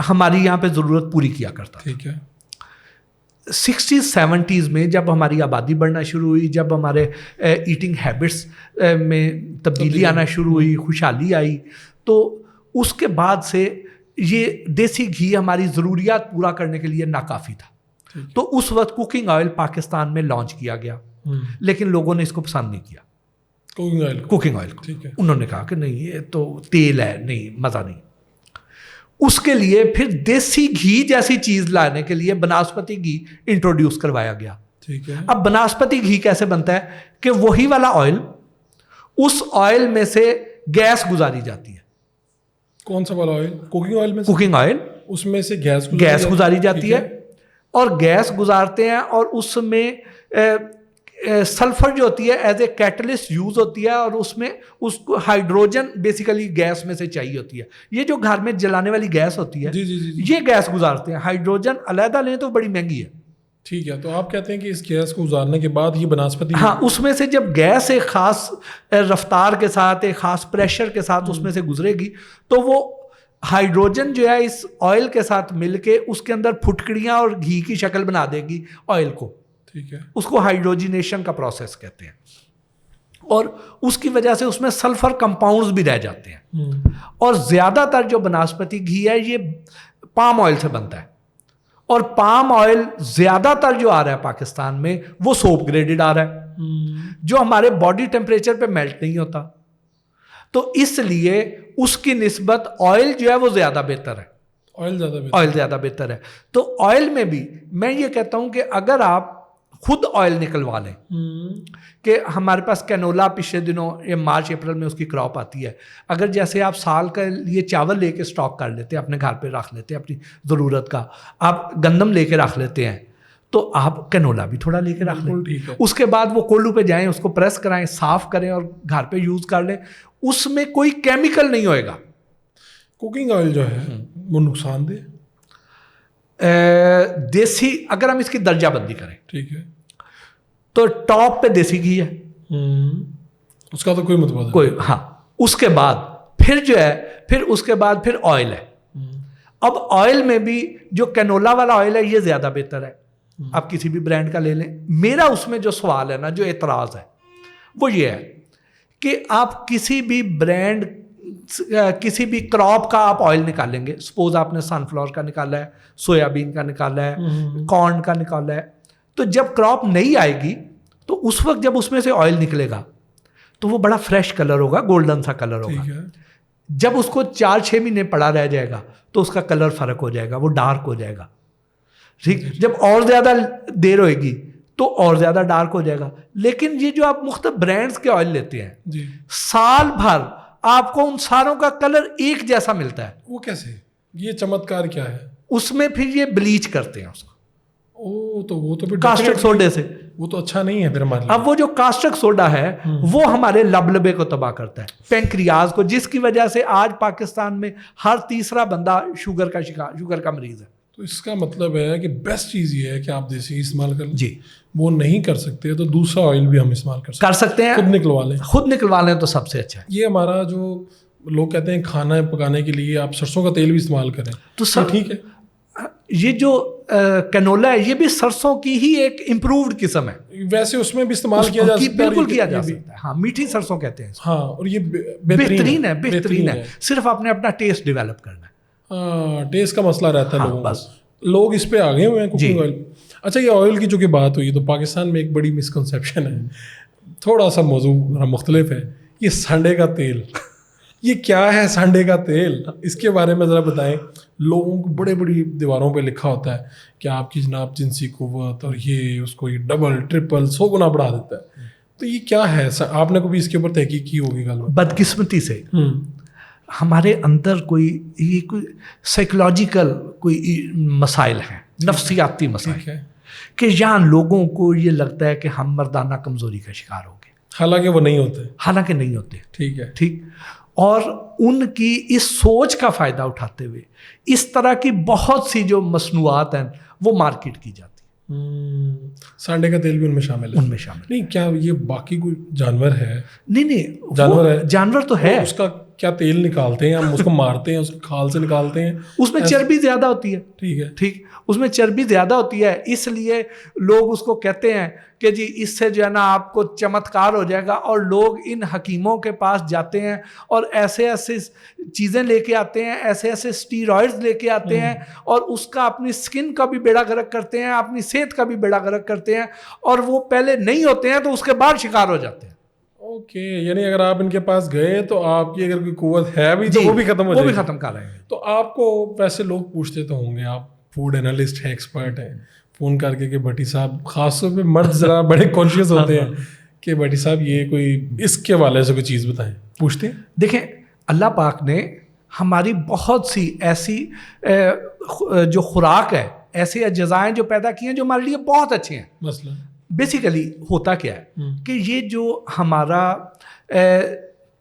ہماری یہاں پہ ضرورت پوری کیا کرتا. ٹھیک ہے. 60s 70s میں جب ہماری آبادی بڑھنا شروع ہوئی، جب ہمارے ایٹنگ ہیبٹس میں تبدیلی آنا شروع ہوئی، خوشحالی آئی، تو اس کے بعد سے یہ دیسی گھی ہماری ضروریات پورا کرنے کے لیے ناکافی تھا. تو اس وقت کوکنگ آئل پاکستان میں لانچ کیا گیا، لیکن لوگوں نے اس کو پسند نہیں کیا. کوکنگ آئل انہوں نے کہا کہ نہیں یہ تو تیل ہے، نہیں مزہ نہیں. اس کے لیے پھر دیسی گھی جیسی چیز لانے کے لیے بناسپتی گھی انٹروڈیوس کروایا گیا. اب بناسپتی گھی کیسے بنتا ہے کہ وہی والا آئل، اس آئل میں سے گیس گزاری جاتی ہے. کون سا والا آئل؟ کوکنگ آئل میں کوکنگ آئل اس میں سے گیس گزاری جاتی ہے. اور گیس گزارتے ہیں اور اس میں سلفر جو ہوتی ہے ایز اے کیٹلسٹ یوز ہوتی ہے، اور اس میں اس کو ہائیڈروجن بیسیکلی گیس میں سے چاہیے ہوتی ہے. یہ جو گھر میں جلانے والی گیس ہوتی ہے یہ گیس گزارتے ہیں. ہائیڈروجن علیحدہ لیں تو بڑی مہنگی ہے. ٹھیک ہے. تو آپ کہتے ہیں کہ اس گیس کو گزارنے کے بعد یہ بناسپتی، ہاں اس میں سے جب گیس ایک خاص رفتار کے ساتھ ایک خاص پریشر کے ساتھ اس میں سے گزرے گی تو وہ ہائیڈروجن جو ہے اس آئل کے ساتھ مل کے اس کے اندر پھٹکڑیاں اور گھی کی شکل بنا دے گی آئل کو. ٹھیک ہے. اس کو ہائیڈروجینیشن کا پروسیس کہتے ہیں. اور اس کی وجہ سے اس میں سلفر کمپاؤنڈز بھی رہ جاتے ہیں. اور زیادہ تر جو بناسپتی گھی ہے یہ پام آئل سے بنتا ہے، اور پام آئل زیادہ تر جو آ رہا ہے پاکستان میں وہ سوپ گریڈڈ آ رہا ہے، جو ہمارے باڈی ٹیمپریچر پہ میلٹ نہیں ہوتا. تو اس لیے اس کی نسبت آئل جو ہے وہ زیادہ بہتر ہے. آئل زیادہ بہتر ہے. تو آئل میں بھی میں یہ کہتا ہوں کہ اگر آپ خود آئل نکلوا لیں، کہ ہمارے پاس کینولا پچھلے دنوں یہ مارچ اپریل میں اس کی کراپ آتی ہے، اگر جیسے آپ سال کا لیے چاول لے کے اسٹاک کر لیتے ہیں، اپنے گھر پہ رکھ لیتے ہیں اپنی ضرورت کا، آپ گندم لے کے رکھ لیتے ہیں، تو آپ کینولا بھی تھوڑا لے کے رکھ لیں. اس کے بعد وہ کولڈو پہ جائیں، اس کو پریس کرائیں، صاف کریں اور گھر پہ یوز کر لیں. اس میں کوئی کیمیکل نہیں ہوئے گا. کوکنگ آئل جو ہے وہ نقصان دہ دیسی، اگر ہم اس کی درجہ بندی کریں، ٹھیک ہے، تو ٹاپ پہ دیسی گھی ہے، اس کا تو کوئی متبادل کوئی. ہاں اس کے بعد پھر جو ہے پھر اس کے بعد پھر آئل ہے. اب آئل میں بھی جو کینولا والا آئل ہے یہ زیادہ بہتر ہے. آپ کسی بھی برانڈ کا لے لیں. میرا اس میں جو سوال ہے نا، جو اعتراض ہے وہ یہ ہے کہ آپ کسی بھی برانڈ کسی بھی کراپ کا آپ آئل نکالیں گے، سپوز آپ نے سن فلاور کا نکالا ہے، سویا بین کا نکالا ہے، کارن کا نکالا ہے، تو جب کراپ نہیں آئے گی تو اس وقت جب اس میں سے آئل نکلے گا تو وہ بڑا فریش کلر ہوگا, گولڈن سا کلر ہوگا. ٹھیک ہے. جب اس کو 4-6 مہینے پڑا رہ جائے گا تو اس کا کلر فرق ہو جائے گا, وہ ڈارک ہو جائے گا. ٹھیک, جب اور زیادہ دیر ہوئے گی تو اور زیادہ ڈارک ہو جائے گا. لیکن یہ جو آپ مختلف برانڈز کے آئل لیتے ہیں جی, سال بھر آپ کو ان ساروں کا کلر ایک جیسا ملتا ہے. وہ کیسے؟ یہ چمتکار کیا ہے؟ اس میں پھر یہ بلیچ کرتے ہیں اس کو وہ تو پھر کاسٹک سوڈے سے. وہ تو اچھا نہیں ہے پھر ہمارے لیے. اب وہ جو کاسٹک سوڈا ہے وہ ہمارے لبلبے کو تباہ کرتا ہے, پینکریاز کو, جس کی وجہ سے آج پاکستان میں ہر تیسرا بندہ شوگر کا مریض ہے. تو اس کا مطلب ہے کہ بیسٹ چیز یہ ہے کہ آپ دیسی استعمال کر لیں. جی, وہ نہیں کر سکتے تو دوسرا آئل بھی ہم استعمال کر سکتے ہیں, خود نکلوا لیں تو سب سے اچھا ہے. یہ ہمارا جو لوگ کہتے ہیں کھانا پکانے کے لیے آپ سرسوں کا تیل بھی استعمال کریں تو سب ٹھیک ہے. یہ جو کنولا ہے یہ بھی سرسوں کی ہی ایک امپرووڈ قسم ہے. ویسے اس میں بھی استعمال کیا جا سکتا ہے, بالکل کیا جا سکتا ہے. ہاں, میٹھی سرسوں کہتے ہیں. ہاں, اور یہ بہترین ہے. صرف آپ نے اپنا ٹیسٹ ڈیولپ کرنا ہے. ہاں, ٹیسٹ کا مسئلہ رہتا ہے لوگوں کو. لوگ اس پہ آگے ہوئے ہیں کوکنگ آئل. اچھا, یہ آئل کی جو کہ بات ہوئی تو پاکستان میں ایک بڑی مسکنسیپشن ہے, تھوڑا سا موضوع مختلف ہے. یہ سانڈے کا تیل, یہ کیا ہے سانڈے کا تیل؟ اس کے بارے میں ذرا بتائیں. لوگوں کو بڑے بڑی دیواروں پہ لکھا ہوتا ہے کہ آپ کی جناب جنسی قوت اور یہ اس کو یہ ڈبل ٹرپل 100 گنا بڑھا دیتا ہے. تو یہ کیا ہے؟ آپ نے کبھی اس کے اوپر تحقیق کی ہوگی؟ بدقسمتی سے ہمارے اندر کوئی سائیکولوجیکل کوئی مسائل ہیں, نفسیاتی مسائل ہیں کہ یہاں لوگوں کو یہ لگتا ہے کہ ہم مردانہ کمزوری کا شکار ہو گئے, حالانکہ وہ نہیں ہوتے. ٹھیک ہے, ٹھیک. اور ان کی اس سوچ کا فائدہ اٹھاتے ہوئے اس طرح کی بہت سی جو مصنوعات ہیں وہ مارکیٹ کی جاتی. سانڈے کا تیل بھی ان میں شامل ہے. نہیں, کیا یہ باقی کوئی جانور ہے؟ نہیں, جانور ہے, جانور تو ہے. اس کا کیا تیل نکالتے ہیں ہم, اس کو مارتے ہیں, اس کی کھال سے نکالتے ہیں, اس میں چربی زیادہ ہوتی ہے. ٹھیک, اس میں چربی زیادہ ہوتی ہے, اس لیے لوگ اس کو کہتے ہیں کہ جی اس سے جو ہے نا آپ کو چمتکار ہو جائے گا. اور لوگ ان حکیموں کے پاس جاتے ہیں اور ایسے چیزیں لے کے آتے ہیں, ایسے اسٹیرائڈز لے کے آتے ہیں اور اس کا اپنی سکن کا بھی بیڑا غرق کرتے ہیں, اپنی صحت کا بھی بیڑا غرق کرتے ہیں, اور وہ پہلے نہیں ہوتے ہیں تو اس کے بعد شکار ہو جاتے ہیں. اوکے, یعنی اگر آپ ان کے پاس گئے تو آپ کی اگر کوئی قوت ہے بھی تو وہ بھی ختم ہو جائے گی. وہ بھی ختم کر رہے ہیں. تو آپ کو ویسے لوگ پوچھتے تو ہوں گے, آپ فوڈ انالسٹ ہیں, ایکسپرٹ ہیں, فون کر کے کہ بھٹی صاحب, خاص طور پہ مرد ذرا بڑے کانشیس ہوتے ہیں کہ بھٹی صاحب یہ کوئی اس کے حوالے سے کوئی چیز بتائیں, پوچھتے ہیں. دیکھیں, اللہ پاک نے ہماری بہت سی ایسی جو خوراک ہے, ایسے اجزائیں جو پیدا کی ہیں جو ہمارے لیے بہت اچھے ہیں. مثلا بیسیکلی ہوتا کیا ہے کہ یہ جو ہمارا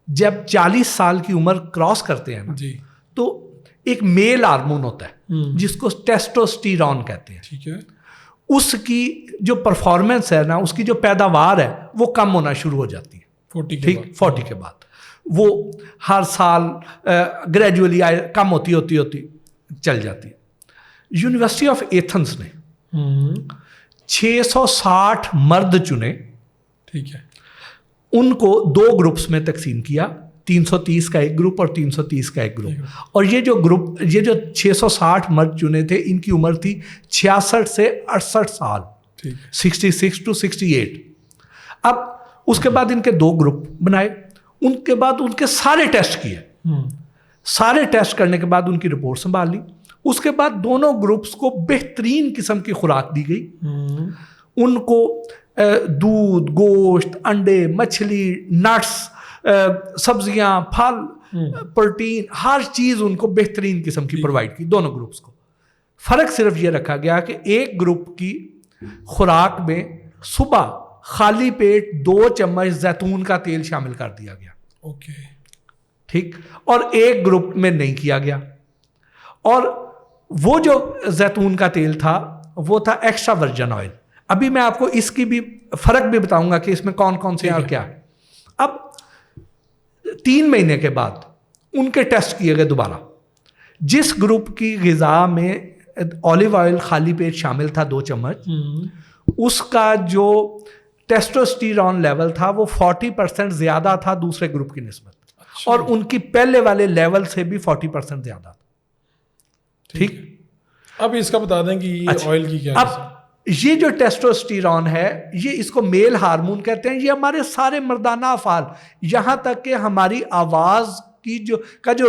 جب 40 سال کی عمر کراس کرتے ہیں نا, تو ایک میل ہارمون ہوتا ہے جس کو ٹیسٹوسٹیرون کہتے ہیں. ٹھیک ہے, اس کی جو پرفارمنس ہے نا, اس کی جو پیداوار ہے وہ کم ہونا شروع ہو جاتی ہے 40 کے بعد. وہ ہر سال گریجولی کم ہوتی چل جاتی ہے. یونیورسٹی آف ایتھنس نے 660 مرد چنے, ٹھیک ہے, ان کو 2 گروپس میں تقسیم کیا, 330 کا ایک گروپ اور 330 کا ایک گروپ. اور یہ جو 660 مرد چنے تھے, ان کی عمر تھی 66 سے 68 سال, 66 to 68. اب اس کے بعد ان کے 2 گروپ بنائے, ان کے بعد ان کے سارے ٹیسٹ کیے, سارے ٹیسٹ کرنے کے بعد ان کی رپورٹ سنبھال لی. اس کے بعد دونوں گروپس کو بہترین قسم کی خوراک دی گئی. ان کو دودھ, گوشت, انڈے, مچھلی, نٹس, سبزیاں, پھل, پروٹین, ہر چیز ان کو بہترین قسم کی پرووائڈ کی, دونوں گروپس کو. فرق صرف یہ رکھا گیا کہ ایک گروپ کی خوراک میں صبح خالی پیٹ 2 چمچ زیتون کا تیل شامل کر دیا گیا. اوکے, ٹھیک, اور ایک گروپ میں نہیں کیا گیا. اور وہ جو زیتون کا تیل تھا وہ تھا ایکسٹرا ورجن آئل. ابھی میں آپ کو اس کی بھی فرق بھی بتاؤں گا کہ اس میں کون کون سے ہیں اور کیا ہے. اب 3 مہینے کے بعد ان کے ٹیسٹ کیے گئے دوبارہ. جس گروپ کی غذا میں اولیو آئل خالی پیٹ شامل تھا 2 چمچ, اس کا جو ٹیسٹوسٹیرون لیول تھا وہ 40% زیادہ تھا دوسرے گروپ کی نسبت, اور ان کی پہلے والے لیول سے بھی 40% زیادہ تھا. ٹھیک, اب اس کا بتا دیں کہ یہ آئل کی کیا. اب یہ جو ٹیسٹوسٹیرون ہے یہ اس کو میل ہارمون کہتے ہیں. یہ ہمارے سارے مردانہ افعال یہاں تک کہ ہماری آواز کی جو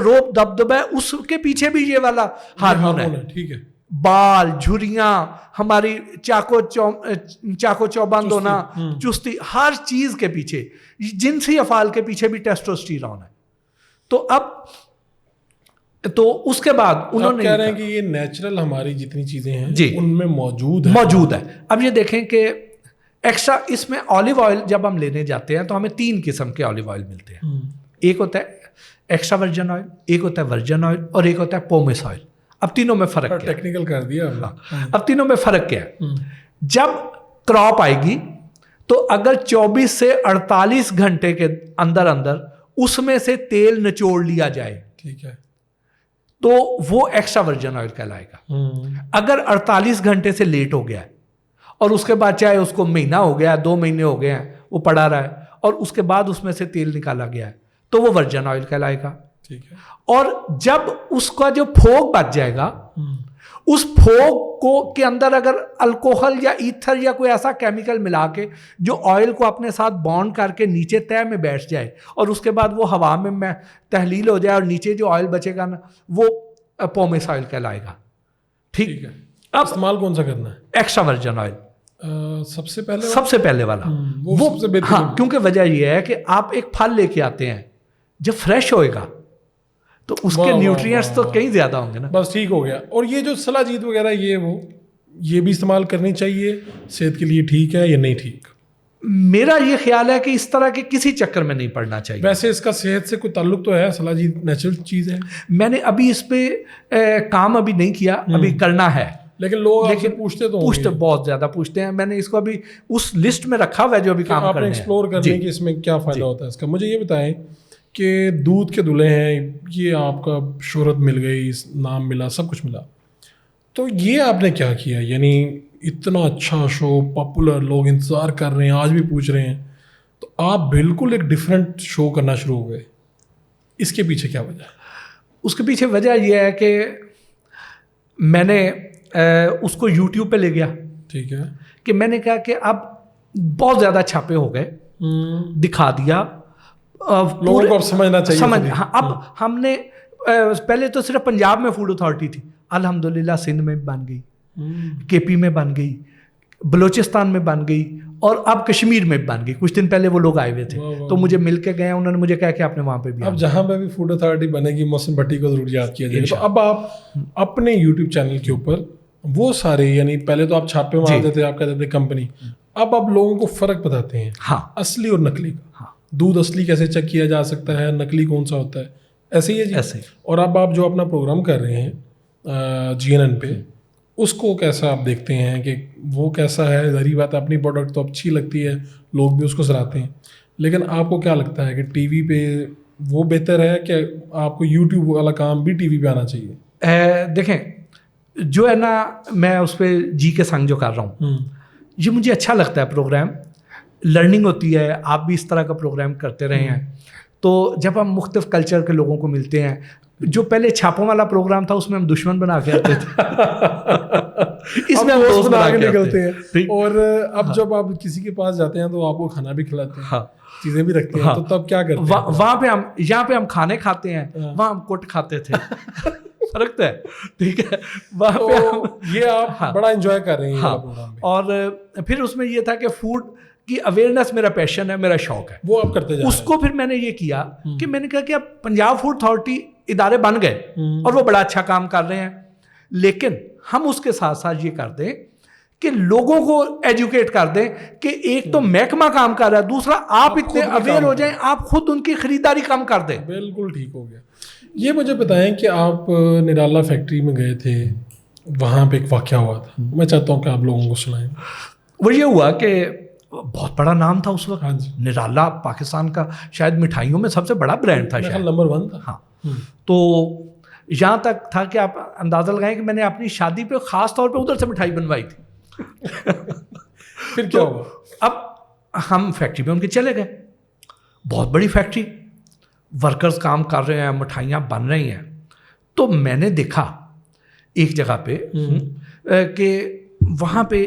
روب دبدبہ ہے اس کے پیچھے بھی یہ والا ہارمون ہے. ٹھیک ہے. بال جھریاں ہماری چاقو چوبند ہونا چستی ہر چیز کے پیچھے جنسی افعال کے پیچھے بھی ٹیسٹوسٹیرون ہے. تو اس کے بعد انہوں نے کہہ رہے ہیں کہ یہ نیچرل ہماری جتنی چیزیں ہیں جی ان میں موجود ہے. اب یہ دیکھیں کہ ایکسٹرا اس میں آلیو آئل جب ہم لینے جاتے ہیں تو ہمیں 3 قسم کے آلیو آئل ملتے ہیں. ایک ہوتا ہے ایکسٹرا ورجن آئل, ایک ہوتا ہے ورجن آئل اور ایک ہوتا ہے پومیس آئل. اب تینوں میں فرق کیا ہے؟ ٹیکنیکل کر دیا. اب تینوں میں فرق کیا ہے؟ جب کراپ آئے گی تو اگر 24 سے 48 گھنٹے کے اندر اس میں سے تیل نچوڑ لیا جائے, ٹھیک ہے, تو وہ ایکسٹرا ورجن آئل کہلائے گا. اگر 48 گھنٹے سے لیٹ ہو گیا ہے اور اس کے بعد چاہے اس کو مہینہ ہو گیا 2 مہینے ہو گئے ہیں وہ پڑا رہا ہے اور اس کے بعد اس میں سے تیل نکالا گیا ہے تو وہ ورجن آئل کہلائے گا. ٹھیک ہے. اور جب اس کا جو پھوگ بچ جائے گا اس پھوگ کو کے اندر اگر الکوہل یا ایتھر یا کوئی ایسا کیمیکل ملا کے جو آئل کو اپنے ساتھ بانڈ کر کے نیچے تہ میں بیٹھ جائے اور اس کے بعد وہ ہوا میں تحلیل ہو جائے اور نیچے جو آئل بچے گا نا وہ پومیس آئل کہلائے گا. ٹھیک ہے. اب استعمال کون سا کرنا ہے؟ ایکسٹرا ورجن آئل سب سے پہلے والا وہ سب سے بہتر. ہاں, کیونکہ وجہ یہ ہے کہ آپ ایک پھل لے کے آتے ہیں جب فریش ہوئے گا تو اس کے نیوٹریئنٹس تو کہیں زیادہ ہوں گے نا. بس ٹھیک ہو گیا. اور یہ جو سلاجید وغیرہ یہ بھی استعمال کرنی چاہیے, صحت کے لیے ٹھیک ہے یا نہیں ٹھیک؟ میرا یہ خیال ہے کہ اس طرح کے کسی چکر میں نہیں پڑنا چاہیے. ویسے اس کا صحت سے کوئی تعلق تو ہے؟ سلاجید نیچرل چیز ہے. میں نے ابھی اس پہ کام ابھی نہیں کیا, ابھی کرنا ہے. لیکن لوگ پوچھتے بہت زیادہ پوچھتے ہیں. میں نے اس کو ابھی اس لسٹ میں رکھا ہوا ہے جو ابھی کام کرنا ہے. آپ ایکسپلور کریں کہ اس میں کیا فائدہ ہوتا ہے اس کا. مجھے یہ بتائیں کہ دودھ کے دلہے ہیں, یہ آپ کا شہرت مل گئی, نام ملا, سب کچھ ملا, تو یہ آپ نے کیا کیا؟ یعنی اتنا اچھا شو, پاپولر, لوگ انتظار کر رہے ہیں, آج بھی پوچھ رہے ہیں, تو آپ بالکل ایک ڈفرینٹ شو کرنا شروع ہو گئے. اس کے پیچھے کیا وجہ ہے؟ اس کے پیچھے وجہ یہ ہے کہ میں نے اس کو یوٹیوب پہ لے گیا. ٹھیک ہے. کہ میں نے کہا کہ اب بہت زیادہ چھاپے ہو گئے, دکھا دیا لوگوں کو, اب سمجھنا چاہیے. ہاں, اب ہم نے پہلے تو صرف پنجاب میں فوڈ اتھارٹی تھی, الحمدللہ سندھ میں بن گئی, کے پی میں بن گئی, بلوچستان میں بن گئی اور اب کشمیر میں بن گئی. کچھ دن پہلے وہ لوگ آئے ہوئے تھے تو مجھے مل کے گئے, انہوں نے مجھے کہا کہ آپ نے وہاں پہ بھی. اب جہاں پہ بھی فوڈ اتھارٹی بنے گی محسن بھٹی کو ضرور یاد کیا جائے. تو اب آپ اپنے یوٹیوب چینل کے اوپر وہ سارے, یعنی پہلے تو آپ چھاپے مارتے تھے, آپ کہتے تھے کمپنی, اب آپ لوگوں کو فرق بتاتے ہیں اصلی اور نقلی کا. دودھ اصلی کیسے چیک کیا جا سکتا ہے, نقلی کون سا ہوتا ہے, ایسے ہی ہے جی. ایسے. اور اب آپ جو اپنا پروگرام کر رہے ہیں GNN پہ, اس کو کیسا آپ دیکھتے ہیں کہ وہ کیسا ہے؟ ظاہری بات ہے اپنی پروڈکٹ تو اچھی لگتی ہے, لوگ بھی اس کو سراہتے ہیں, لیکن آپ کو کیا لگتا ہے کہ ٹی وی پہ وہ بہتر ہے کہ آپ کو یوٹیوب والا کام بھی ٹی وی پہ آنا چاہیے؟ دیکھیں جو ہے نا, میں اس پہ جی کے سنگ جو کر رہا ہوں, یہ مجھے اچھا لگتا ہے پروگرام, لرننگ ہوتی ہے. آپ بھی اس طرح کا پروگرام کرتے رہے ہیں, تو جب ہم مختلف کلچر کے لوگوں کو ملتے ہیں, جو پہلے چھاپوں والا پروگرام تھا اس میں ہم دشمن بنا کے آتے تھے, اس میں ہم دوست بنا کے نکلتے ہیں. اور اب جب آپ کسی کے پاس جاتے ہیں تو آپ کو کھانا بھی کھلاتے ہیں, چیزیں بھی رکھتے ہیں, تو تب کیا کرتے ہیں؟ وہاں پہ ہم, یہاں پہ ہم کھانے کھاتے ہیں, وہاں ہم کوٹ کھاتے تھے. فرق ہے, ٹھیک ہے. وہاں پہ یہ آپ بڑا انجوائے کر رہے ہیں. اور پھر اس میں یہ تھا کہ فوڈ کی اویئرنیس میرا پیشن ہے, میرا شوق ہے, وہ آپ کرتے جا رہے ہیں. اس کو پھر میں نے یہ کیا کہ میں نے کہا کہ اب پنجاب فوڈ اتھارٹی ادارے بن گئے اور وہ بڑا اچھا کام کر رہے ہیں, لیکن ہم اس کے ساتھ ساتھ یہ کر دیں کہ لوگوں کو ایجوکیٹ کر دیں کہ ایک تو محکمہ کام کر رہا ہے, دوسرا آپ اتنے اویئر ہو جائیں, آپ خود ان کی خریداری کم کر دیں. بالکل ٹھیک ہو گیا. یہ مجھے بتائیں کہ آپ نرالا فیکٹری میں گئے تھے, وہاں پہ ایک واقعہ ہوا تھا, میں چاہتا ہوں کہ آپ لوگوں کو سنائیں. وہ یہ ہوا کہ بہت بڑا نام تھا اس وقت. نرالا پاکستان کا شاید مٹھائیوں میں سب سے بڑا برانڈ تھا, شاید نمبر 1 تھا. ہاں. تو یہاں تک تھا کہ آپ اندازہ لگائیں کہ میں نے اپنی شادی پہ خاص طور پہ ادھر سے مٹھائی بنوائی تھی. پھر کیا ہوا؟ اب ہم فیکٹری میں ان کے چلے گئے, بہت بڑی فیکٹری, ورکرز کام کر رہے ہیں, مٹھائیاں بن رہی ہیں. تو میں نے دیکھا ایک جگہ پہ کہ وہاں پہ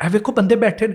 ਇਹ ਵੇਖੋ ਬੰਦੇ ਬੈਠੇ ਨੇ,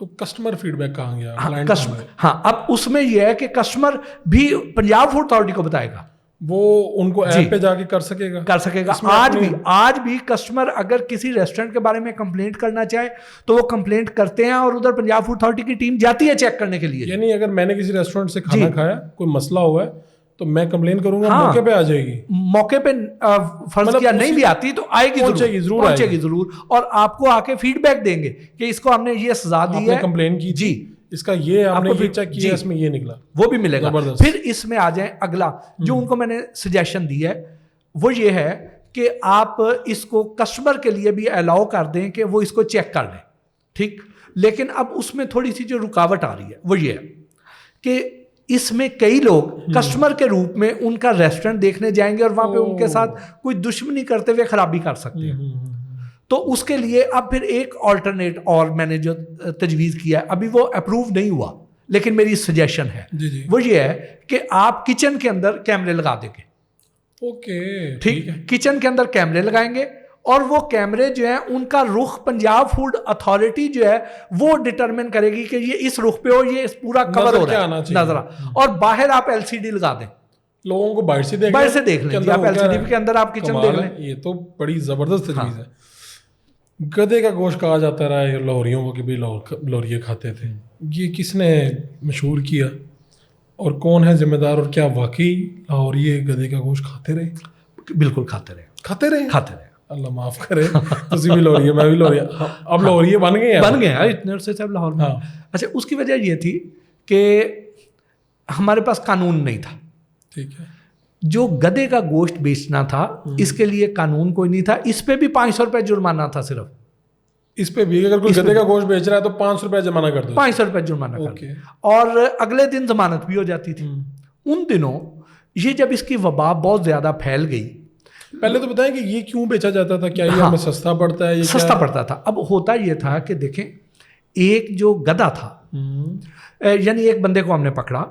تو کسٹمر فیڈ بیک کہاں گیا, کلائنٹ کہاں گیا؟ ہاں اب اس میں یہ ہے کہ کسٹمر بھی پنجاب فوڈ اتھارٹی کو بتائے گا, وہ ان کو ایپ پہ جا کے کر سکے گا. آج بھی کسٹمر اگر کسی ریسٹورینٹ کے بارے میں کمپلینٹ کرنا چاہے تو وہ کمپلینٹ کرتے ہیں اور ادھر پنجاب فوڈ اتھارٹی کی ٹیم جاتی ہے چیک کرنے کے لیے. یعنی اگر میں نے کسی ریسٹورینٹ سے کھانا کھایا, کوئی مسئلہ ہوا ہے, تو میں کمپلین کروں گا, موقع پہ آ جائے گی. موقع پہ فرض کیا نہیں بھی آتی تو آئے گی, پہنچے گی ضرور, اور آپ کو آ کے فیڈ بیک دیں گے کہ اس کو ہم نے یہ سزا دی ہے, کمپلین کی, جی اس کا یہ آپ نے یہ چیک کیا, اس میں یہ نکلا, وہ بھی ملے گا. پھر اس میں آ جائیں اگلا جو ان کو میں نے سجیشن دی ہے وہ یہ ہے کہ آپ اس کو کسٹمر کے لیے بھی الاؤ کر دیں کہ وہ اس کو چیک کر لیں, ٹھیک. لیکن اب اس میں تھوڑی سی جو رکاوٹ آ رہی ہے وہ یہ ہے کہ اس میں کئی لوگ کسٹمر کے روپ میں ان کا ریسٹورینٹ دیکھنے جائیں گے اور وہاں پہ ان کے ساتھ کوئی دشمنی کرتے ہوئے خرابی کر سکتے ہیں. تو اس کے لیے اب پھر ایک آلٹرنیٹ اور میں نے جو تجویز کیا ہے, ابھی وہ اپروو نہیں ہوا لیکن میری سجیشن ہے, وہ یہ ہے کہ آپ کچن کے اندر کیمرے لگا دیں گے. اوکے, ٹھیک, کچن کے اندر کیمرے لگائیں گے اور وہ کیمرے جو ہیں ان کا رخ پنجاب فوڈ اتھارٹی جو ہے وہ ڈٹرمن کرے گی کہ یہ اس رخ پہ ہو, یہ اس پورا کور ہو رہا ہے نظر, اور باہر آپ ایل سی ڈی لگا دیں, لوگوں کو باہر سے دیکھ لیں, آپ ایل سی ڈی کے اندر آپ کچن دیکھ لیں. یہ تو بڑی زبردست تجویز ہے. گدے کا گوشت کہا جاتا رہا ہے لاہوریوں کو کہ بھی لاہوریے کھاتے تھے, یہ کس نے مشہور کیا اور کون ہے ذمہ دار, اور کیا واقعی لاہوریے گدے کا گوشت کھاتے رہے؟ بالکل کھاتے رہے. اللہ معاف کرے, تسی بھی لاہوریے, میں بھی لاہوریے, اب لاہوریے بن گئے اتنے عرصے سے اب لاہور میں. اچھا, اس کی وجہ یہ تھی کہ ہمارے پاس قانون نہیں تھا. ٹھیک ہے, جو گدے کا گوشت بیچنا تھا اس کے لیے قانون کوئی نہیں تھا, اس پہ بھی 500 روپے جرمانہ تھا صرف. اس پہ بھی اگر کوئی گدے کا گوشت بیچ رہا ہے تو 500 روپے جرمانہ کر دو, 500 روپے جرمانہ کر دو, اور اگلے دن ضمانت بھی ہو جاتی تھی. ان دنوں یہ جب اس کی وبا بہت زیادہ پھیل گئی, پہلے تو بتائیں کہ یہ کیوں بیچا جاتا تھا, کیا یہ ہمیں سستا پڑتا ہے؟ سستا پڑتا تھا. اب ہوتا یہ تھا کہ دیکھیں, ایک جو گدھا تھا, یعنی ایک بندے کو ہم نے پکڑا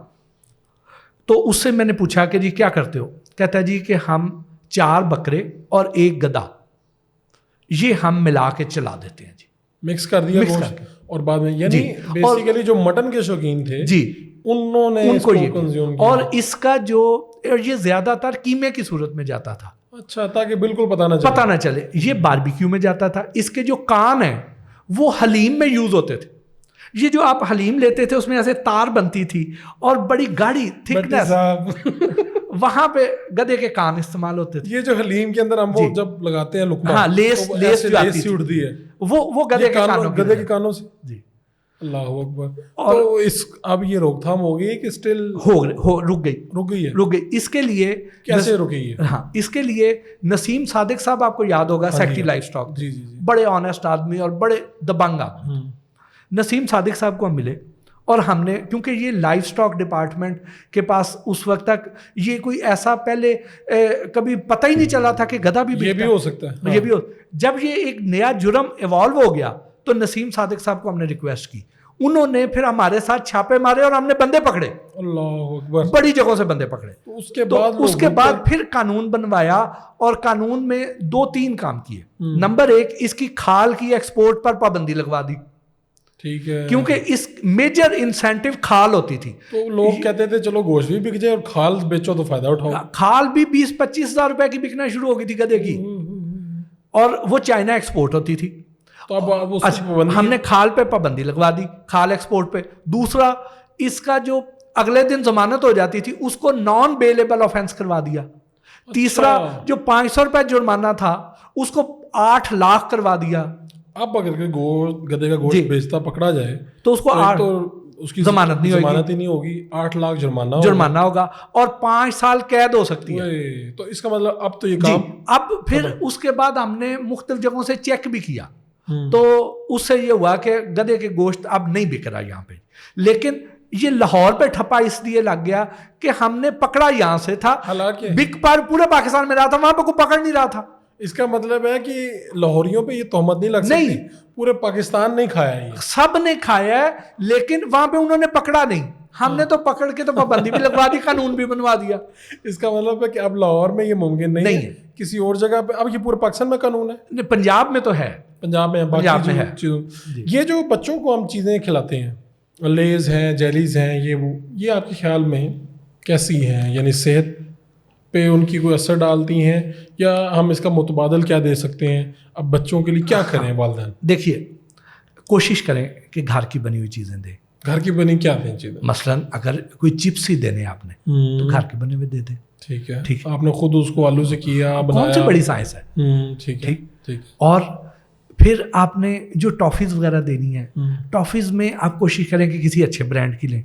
تو اس سے میں نے پوچھا کہ جی کیا کرتے ہو, کہتا ہے جی کہ ہم 4 بکرے اور 1 گدھا یہ ہم ملا کے چلا دیتے ہیں, جی مکس کر دیا گوشت, اور بعد میں یعنی بیسیکلی جو مٹن کے شوقین تھے جی انہوں نے اس کو کنزیوم کیا, اور اس کا جو یہ زیادہ تر قیمے کی صورت میں جاتا تھا. اچھا, تاکہ بالکل پتہ نہ چلے. یہ باربیکیو میں جاتا تھا. اس کے جو کان ہیں وہ حلیم میں یوز ہوتے تھے. یہ جو آپ حلیم لیتے تھے اس میں ایسے تار بنتی تھی اور بڑی گاڑی تھکنس, وہاں پہ گدے کے کان استعمال ہوتے تھے. یہ جو حلیم کے اندر ہم وہ جب لگاتے ہیں لقمہ, ہاں لیس اڑتی ہے, وہ گدے کے کانوں سے. جی, اللہ اکبر. تو اس اب یہ روک تھام ہو گئی کہ سٹل رک گئی. اس کے لیے کیسے رکی ہے؟ ہاں, اس کے لیے نسیم صادق صاحب آپ کو یاد ہوگا, سیکٹری لائف اسٹاک, بڑے آنیسٹ آدمی اور بڑے دبنگ آدمی. نسیم صادق صاحب کو ہم ملے اور ہم نے, کیونکہ یہ لائف اسٹاک ڈپارٹمنٹ کے پاس اس وقت تک یہ کوئی ایسا پہلے کبھی پتہ ہی نہیں چلا تھا کہ گدھا بھی یہ بھی ہو سکتا ہے. یہ بھی جب یہ ایک نیا جرم ایوالو ہو گیا تو نسیم صادق صاحب کو ہم نے ریکویسٹ کی, انہوں نے پھر ہمارے ساتھ چھاپے مارے اور ہم نے بندے پکڑے. اللہ اکبر, بڑی جگہوں سے بندے پکڑے. اس کے بعد پھر قانون بنوایا اور قانون میں 2-3 کام کیے. نمبر 1, اس کی کھال کی ایکسپورٹ پر پابندی لگوا دی. ٹھیک ہے, کیونکہ اس میجر انسینٹیو کھال ہوتی تھی. تو لوگ کہتے تھے چلو گوشت بھی بک جائے اور کھال بیچو تو فائدہ اٹھاؤ. کھال بھی 20-25 ہزار روپے کی بکنا شروع ہو گئی تھی گدھے کی, اور وہ چائنا ایکسپورٹ ہوتی تھی. تو اب ہم نے کھال پہ پابندی لگوا دی, کھال ایکسپورٹ پہ. دوسرا, اس کا جو اگلے دن ضمانت ہو جاتی تھی اس کو نان بیلیبل آفینس کروا دیا. تیسرا, جو 500 روپے جرمانہ تھا اس کو 8 لاکھ کروا دیا. اب اگر گدے کا گوشت بیچتا پکڑا جائے تو اس کو اس کی ضمانت نہیں ہوگی, 8 لاکھ جرمانہ ہوگا اور 5 سال قید ہو سکتی ہے. تو اس کا مطلب اب تو یہ کام اب پھر اس کے بعد ہم نے مختلف جگہوں سے چیک بھی کیا, تو اس سے یہ ہوا کہ گدے کے گوشت اب نہیں بک رہا یہاں پہ. لیکن یہ لاہور پہ ٹھپا اس لیے لگ گیا کہ ہم نے پکڑا یہاں سے تھا, بک پر پورے پاکستان میں رہا تھا, وہاں پہ کوئی پکڑ نہیں رہا تھا. اس کا مطلب ہے کہ لاہوریوں پہ یہ تہمت نہیں لگ سکتی, پورے پاکستان نہیں کھایا ہے, سب نے کھایا ہے, لیکن وہاں پہ انہوں نے پکڑا نہیں. ہم نے تو پکڑ کے تو پابندی بھی لگوا دی, قانون بھی بنوا دیا. اس کا مطلب ہے کہ اب لاہور میں یہ ممکن نہیں ہے, کسی اور جگہ پہ. اب یہ پورے پاکستان میں قانون ہے, پنجاب میں تو ہے, پنجاب میں پنجاب میں ہے چیزوں یہ جو بچوں کو ہم چیزیں کھلاتے ہیں لیز ہیں جیلیز ہیں یہ آپ کے خیال میں کیسی ہیں؟ یعنی صحت پہ ان کی کوئی اثر ڈالتی ہیں یا ہم اس کا متبادل کیا دے سکتے ہیں؟ اب بچوں کے لیے کیا کریں والدین؟ دیکھیے کوشش کریں کہ گھر کی بنی ہوئی چیزیں دیں. گھر کی بنی کیا دیں چیزیں؟ مثلاً اگر کوئی چپس ہی دینے آپ نے تو گھر کے بنے ہوئے دے دیں. ٹھیک ہے آپ نے خود اس کو آلو سے کیا بنایا. کون سی بڑی سائنس ہے. ٹھیک ہے ٹھیک. اور پھر آپ نے جو ٹافیز وغیرہ دینی ہے ٹافیز میں آپ کوشش کریں کہ کسی اچھے برانڈ کی لیں.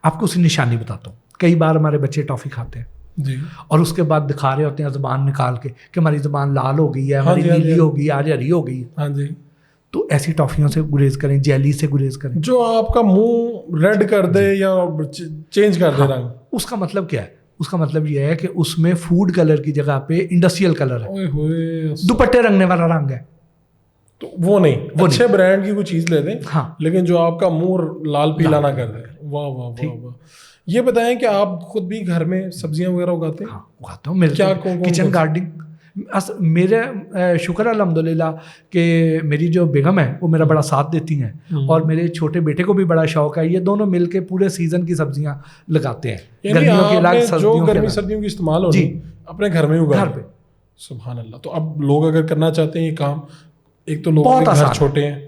آپ کو اس کی نشانی بتاتا ہوں. کئی بار ہمارے بچے ٹافی کھاتے ہیں جی اور اس کے بعد دکھا رہے ہوتے ہیں زبان نکال کے کہ ہماری زبان لال ہو گئی ہے, ہماری نیلی ہو گئی ہے, آج ہری ہو گئی ہے. ہاں جی. تو ایسی ٹافیوں سے گریز کریں, جیلی سے گریز کریں جو آپ کا منہ ریڈ کر دے یا چینج کر دے رنگ. اس کا مطلب کیا ہے؟ اس کا مطلب یہ ہے کہ اس میں فوڈ کلر کی جگہ پہ انڈسٹریل کلر ہے, دوپٹے رنگنے والا رنگ ہے. تو وہ نہیں, اچھے برانڈ کی کوئی چیز لے دیں لیکن جو آپ کا منہ لال پیلا نہ کر دے. واہ واہ واہ واہ. یہ بتائیں کہ آپ خود بھی گھر میں سبزیاں وغیرہ اگاتے ہیں؟ ہاں اگاتا ہوں. کیا کچن گارڈنگ میرے شکر الحمدللہ کہ میری جو بیگم ہے وہ میرا بڑا ساتھ دیتی ہیں اور میرے چھوٹے بیٹے کو بھی بڑا شوق ہے. یہ دونوں مل کے پورے سیزن کی سبزیاں لگاتے ہیں. گرمیوں کے علاوہ جو گرمی سردیوں کی استعمال ہو اپنے گھر میں اگا. سبحان اللہ. تو اب لوگ اگر کرنا چاہتے ہیں یہ کام, ایک تو لوگوں کے گھر چھوٹے ہیں,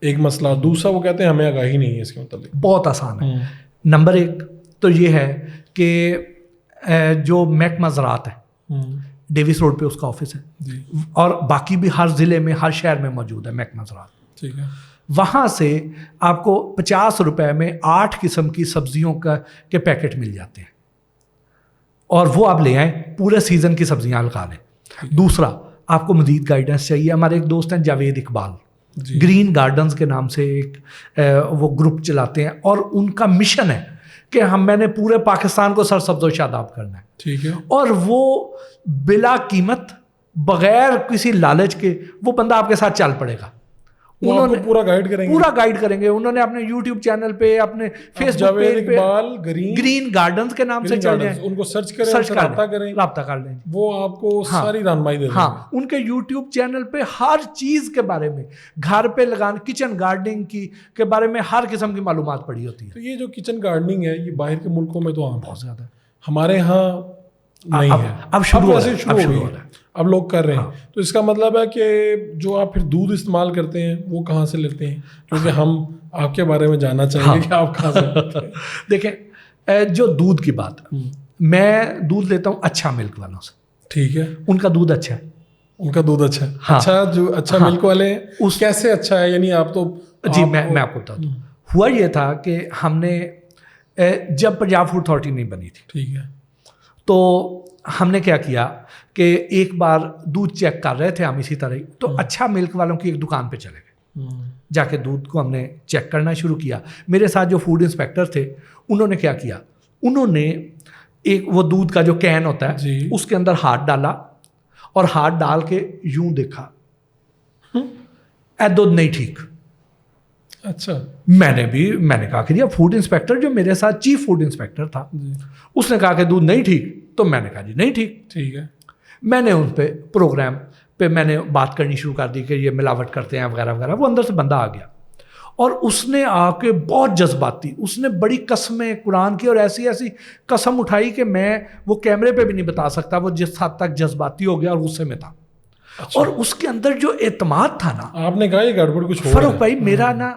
ایک مسئلہ. دوسرا وہ کہتے ہیں ہمیں آگاہی نہیں ہے اس کے متعلق. بہت آسان ہے. نمبر ایک تو یہ ہے کہ جو محکمہ زراعت ہے ڈیوس روڈ پہ اس کا آفس ہے اور باقی بھی ہر ضلع میں ہر شہر میں موجود ہے محکمہ زراعت. ٹھیک ہے. وہاں سے آپ کو 50 روپے میں 8 قسم کی سبزیوں کے پیکٹ مل جاتے ہیں اور وہ آپ لے آئیں, پورے سیزن کی سبزیاں لگا لیں. دوسرا آپ کو مزید گائیڈنس چاہیے. ہمارے ایک دوست ہیں جاوید اقبال, گرین گارڈنز کے نام سے ایک وہ گروپ چلاتے ہیں اور ان کا مشن ہے کہ میں نے پورے پاکستان کو سرسبز و شاداب کرنا ہے. ٹھیک ہے. اور وہ بلا قیمت بغیر کسی لالچ کے وہ بندہ آپ کے ساتھ چل پڑے گا. انہوں نے پورا گائیڈ کریں گے. انہوں نے اپنے یوٹیوب چینل پہ, اپنے فیس بک پیج پہ گرین گارڈنز کے نام سے چل جائیں, ان کو سرچ کریں, رابطہ کر لیں. وہ آپ کو ساری رہنمائی دے دیں. ہاں ان کے یوٹیوب چینل پہ ہر چیز کے بارے میں, گھر پہ لگانے کچن گارڈننگ کے بارے میں ہر قسم کی معلومات پڑی ہوتی ہے. تو یہ جو کچن گارڈننگ ہے یہ باہر کے ملکوں میں تو عام بہت زیادہ ہے, ہمارے ہاں نہیں ہے. اب شروع ہو رہا ہے, اب لوگ کر رہے ہیں. تو اس کا مطلب ہے کہ جو آپ پھر دودھ استعمال کرتے ہیں وہ کہاں سے لیتے ہیں؟ کیونکہ ہم آپ کے بارے میں جاننا چاہیں گے کہ آپ کہاں سے لیتے ہیں. دیکھیں جو دودھ کی بات, میں دودھ لیتا ہوں اچھا ملک والوں سے. ٹھیک ہے. ان کا دودھ اچھا ہے. ان کا دودھ اچھا ہے. اچھا جو اچھا ملک والے ہیں اس کیسے اچھا ہے؟ یعنی آپ تو جی میں آپ کو بتاتا ہوں. ہوا یہ تھا کہ ہم نے جب پنجاب فوڈ اتھارٹی نہیں بنی تھی, ٹھیک ہے, تو ہم نے کیا کیا کہ ایک بار دودھ چیک کر رہے تھے ہم اسی طرح ہی, تو اچھا ملک والوں کی ایک دکان پہ چلے گئے. جا کے دودھ کو ہم نے چیک کرنا شروع کیا. میرے ساتھ جو فوڈ انسپیکٹر تھے انہوں نے کیا کیا, انہوں نے ایک وہ دودھ کا جو کین ہوتا ہے اس کے اندر ہاتھ ڈالا اور ہاتھ ڈال کے یوں دیکھا, دودھ نہیں ٹھیک. اچھا. میں نے کہا کہ فوڈ انسپیکٹر جو میرے ساتھ چیف فوڈ انسپیکٹر تھا اس نے کہا کہ دودھ نہیں ٹھیک, تو میں نے کہا جی نہیں ٹھیک. ٹھیک ہے. میں نے ان پہ پروگرام پہ میں نے بات کرنی شروع کر دی کہ یہ ملاوٹ کرتے ہیں وغیرہ وغیرہ. وہ اندر سے بندہ آ گیا اور اس نے آ کے بہت جذباتی, اس نے بڑی قسمیں قرآن کی اور ایسی قسم اٹھائی کہ میں وہ کیمرے پہ بھی نہیں بتا سکتا. وہ جس حد تک جذباتی ہو گیا اور غصے میں تھا. اور اس کے اندر جو اعتماد تھا نا, آپ نے کہا یہ گڑبڑ کچھ فاروق بھائی میرا نا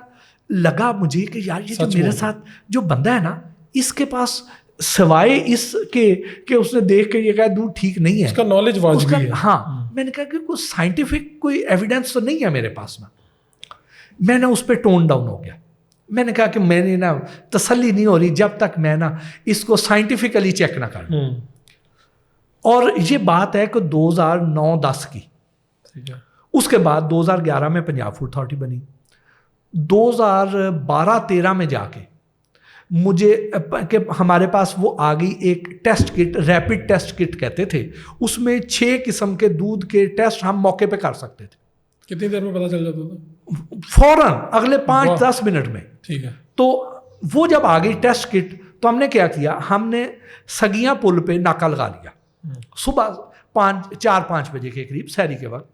لگا مجھے کہ یار یہ جو میرے ساتھ جو بندہ ہے نا اس کے پاس سوائے اس کے کہ اس نے دیکھ کے یہ کہا دودھ ٹھیک نہیں ہے, اس کا نالج واجبی ہے. ہاں میں نے کہا کہ کوئی سائنٹیفک کوئی ایویڈنس تو نہیں ہے میرے پاس نا. میں نے اس پہ ٹون ڈاؤن ہو گیا. میں نے کہا کہ میں نے نا تسلی نہیں ہو رہی جب تک میں نا اس کو سائنٹیفکلی چیک نہ کروں. اور یہ بات ہے کہ 2009-10 کی. اس کے بعد 2011 میں پنجاب فوڈ اتھارٹی بنی. 2012-13 میں جا کے مجھے کہ ہمارے پاس وہ آ گئی ایک ٹیسٹ کٹ, ریپڈ ٹیسٹ کٹ کہتے تھے. اس میں 6 قسم کے دودھ کے ٹیسٹ ہم موقع پہ کر سکتے تھے. کتنی دیر میں پتہ چل جاتا تھا؟ فوراً اگلے 5-10 منٹ میں. ٹھیک ہے. تو وہ جب آ گئی ٹیسٹ کٹ تو ہم نے کیا کیا, ہم نے سگیاں پل پہ ناکہ لگا لیا. صبح 4-5 بجے کے قریب سحری کے وقت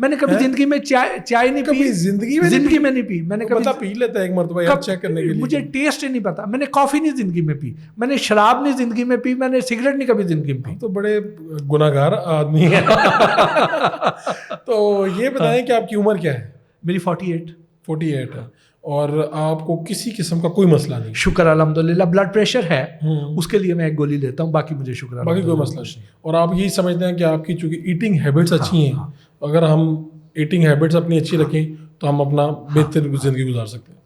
میں نے کبھی زندگی میں چائے نہیں پی, زندگی میں نہیں پی. میں نے کبھی پی لیتا ہے ایک مرتبہ یار چیک کرنے کے لیے, مجھے ٹیسٹ ہی نہیں پتا. میں نے کافی نہیں زندگی میں پی, میں نے شراب نہیں زندگی میں پی, میں نے سگریٹ نہیں کبھی زندگی میں پی. تو بڑے گناہگار آدمی ہیں. تو یہ بتائیں کہ آپ کی عمر کیا ہے؟ میری 48 ہے, اور آپ کو کسی قسم کا کوئی مسئلہ نہیں؟ شکر الحمدللہ. بلڈ پریشر ہے, اس کے لیے میں ایک گولی لیتا ہوں, باقی مجھے شکر باقی کوئی مسئلہ نہیں. اور آپ یہی سمجھتے ہیں کہ آپ کی چونکہ ایٹنگ ہیبٹس اچھی ہیں, اگر ہم ایٹنگ ہیبٹس اپنی اچھی رکھیں تو ہم اپنا بہتر زندگی گزار سکتے ہیں.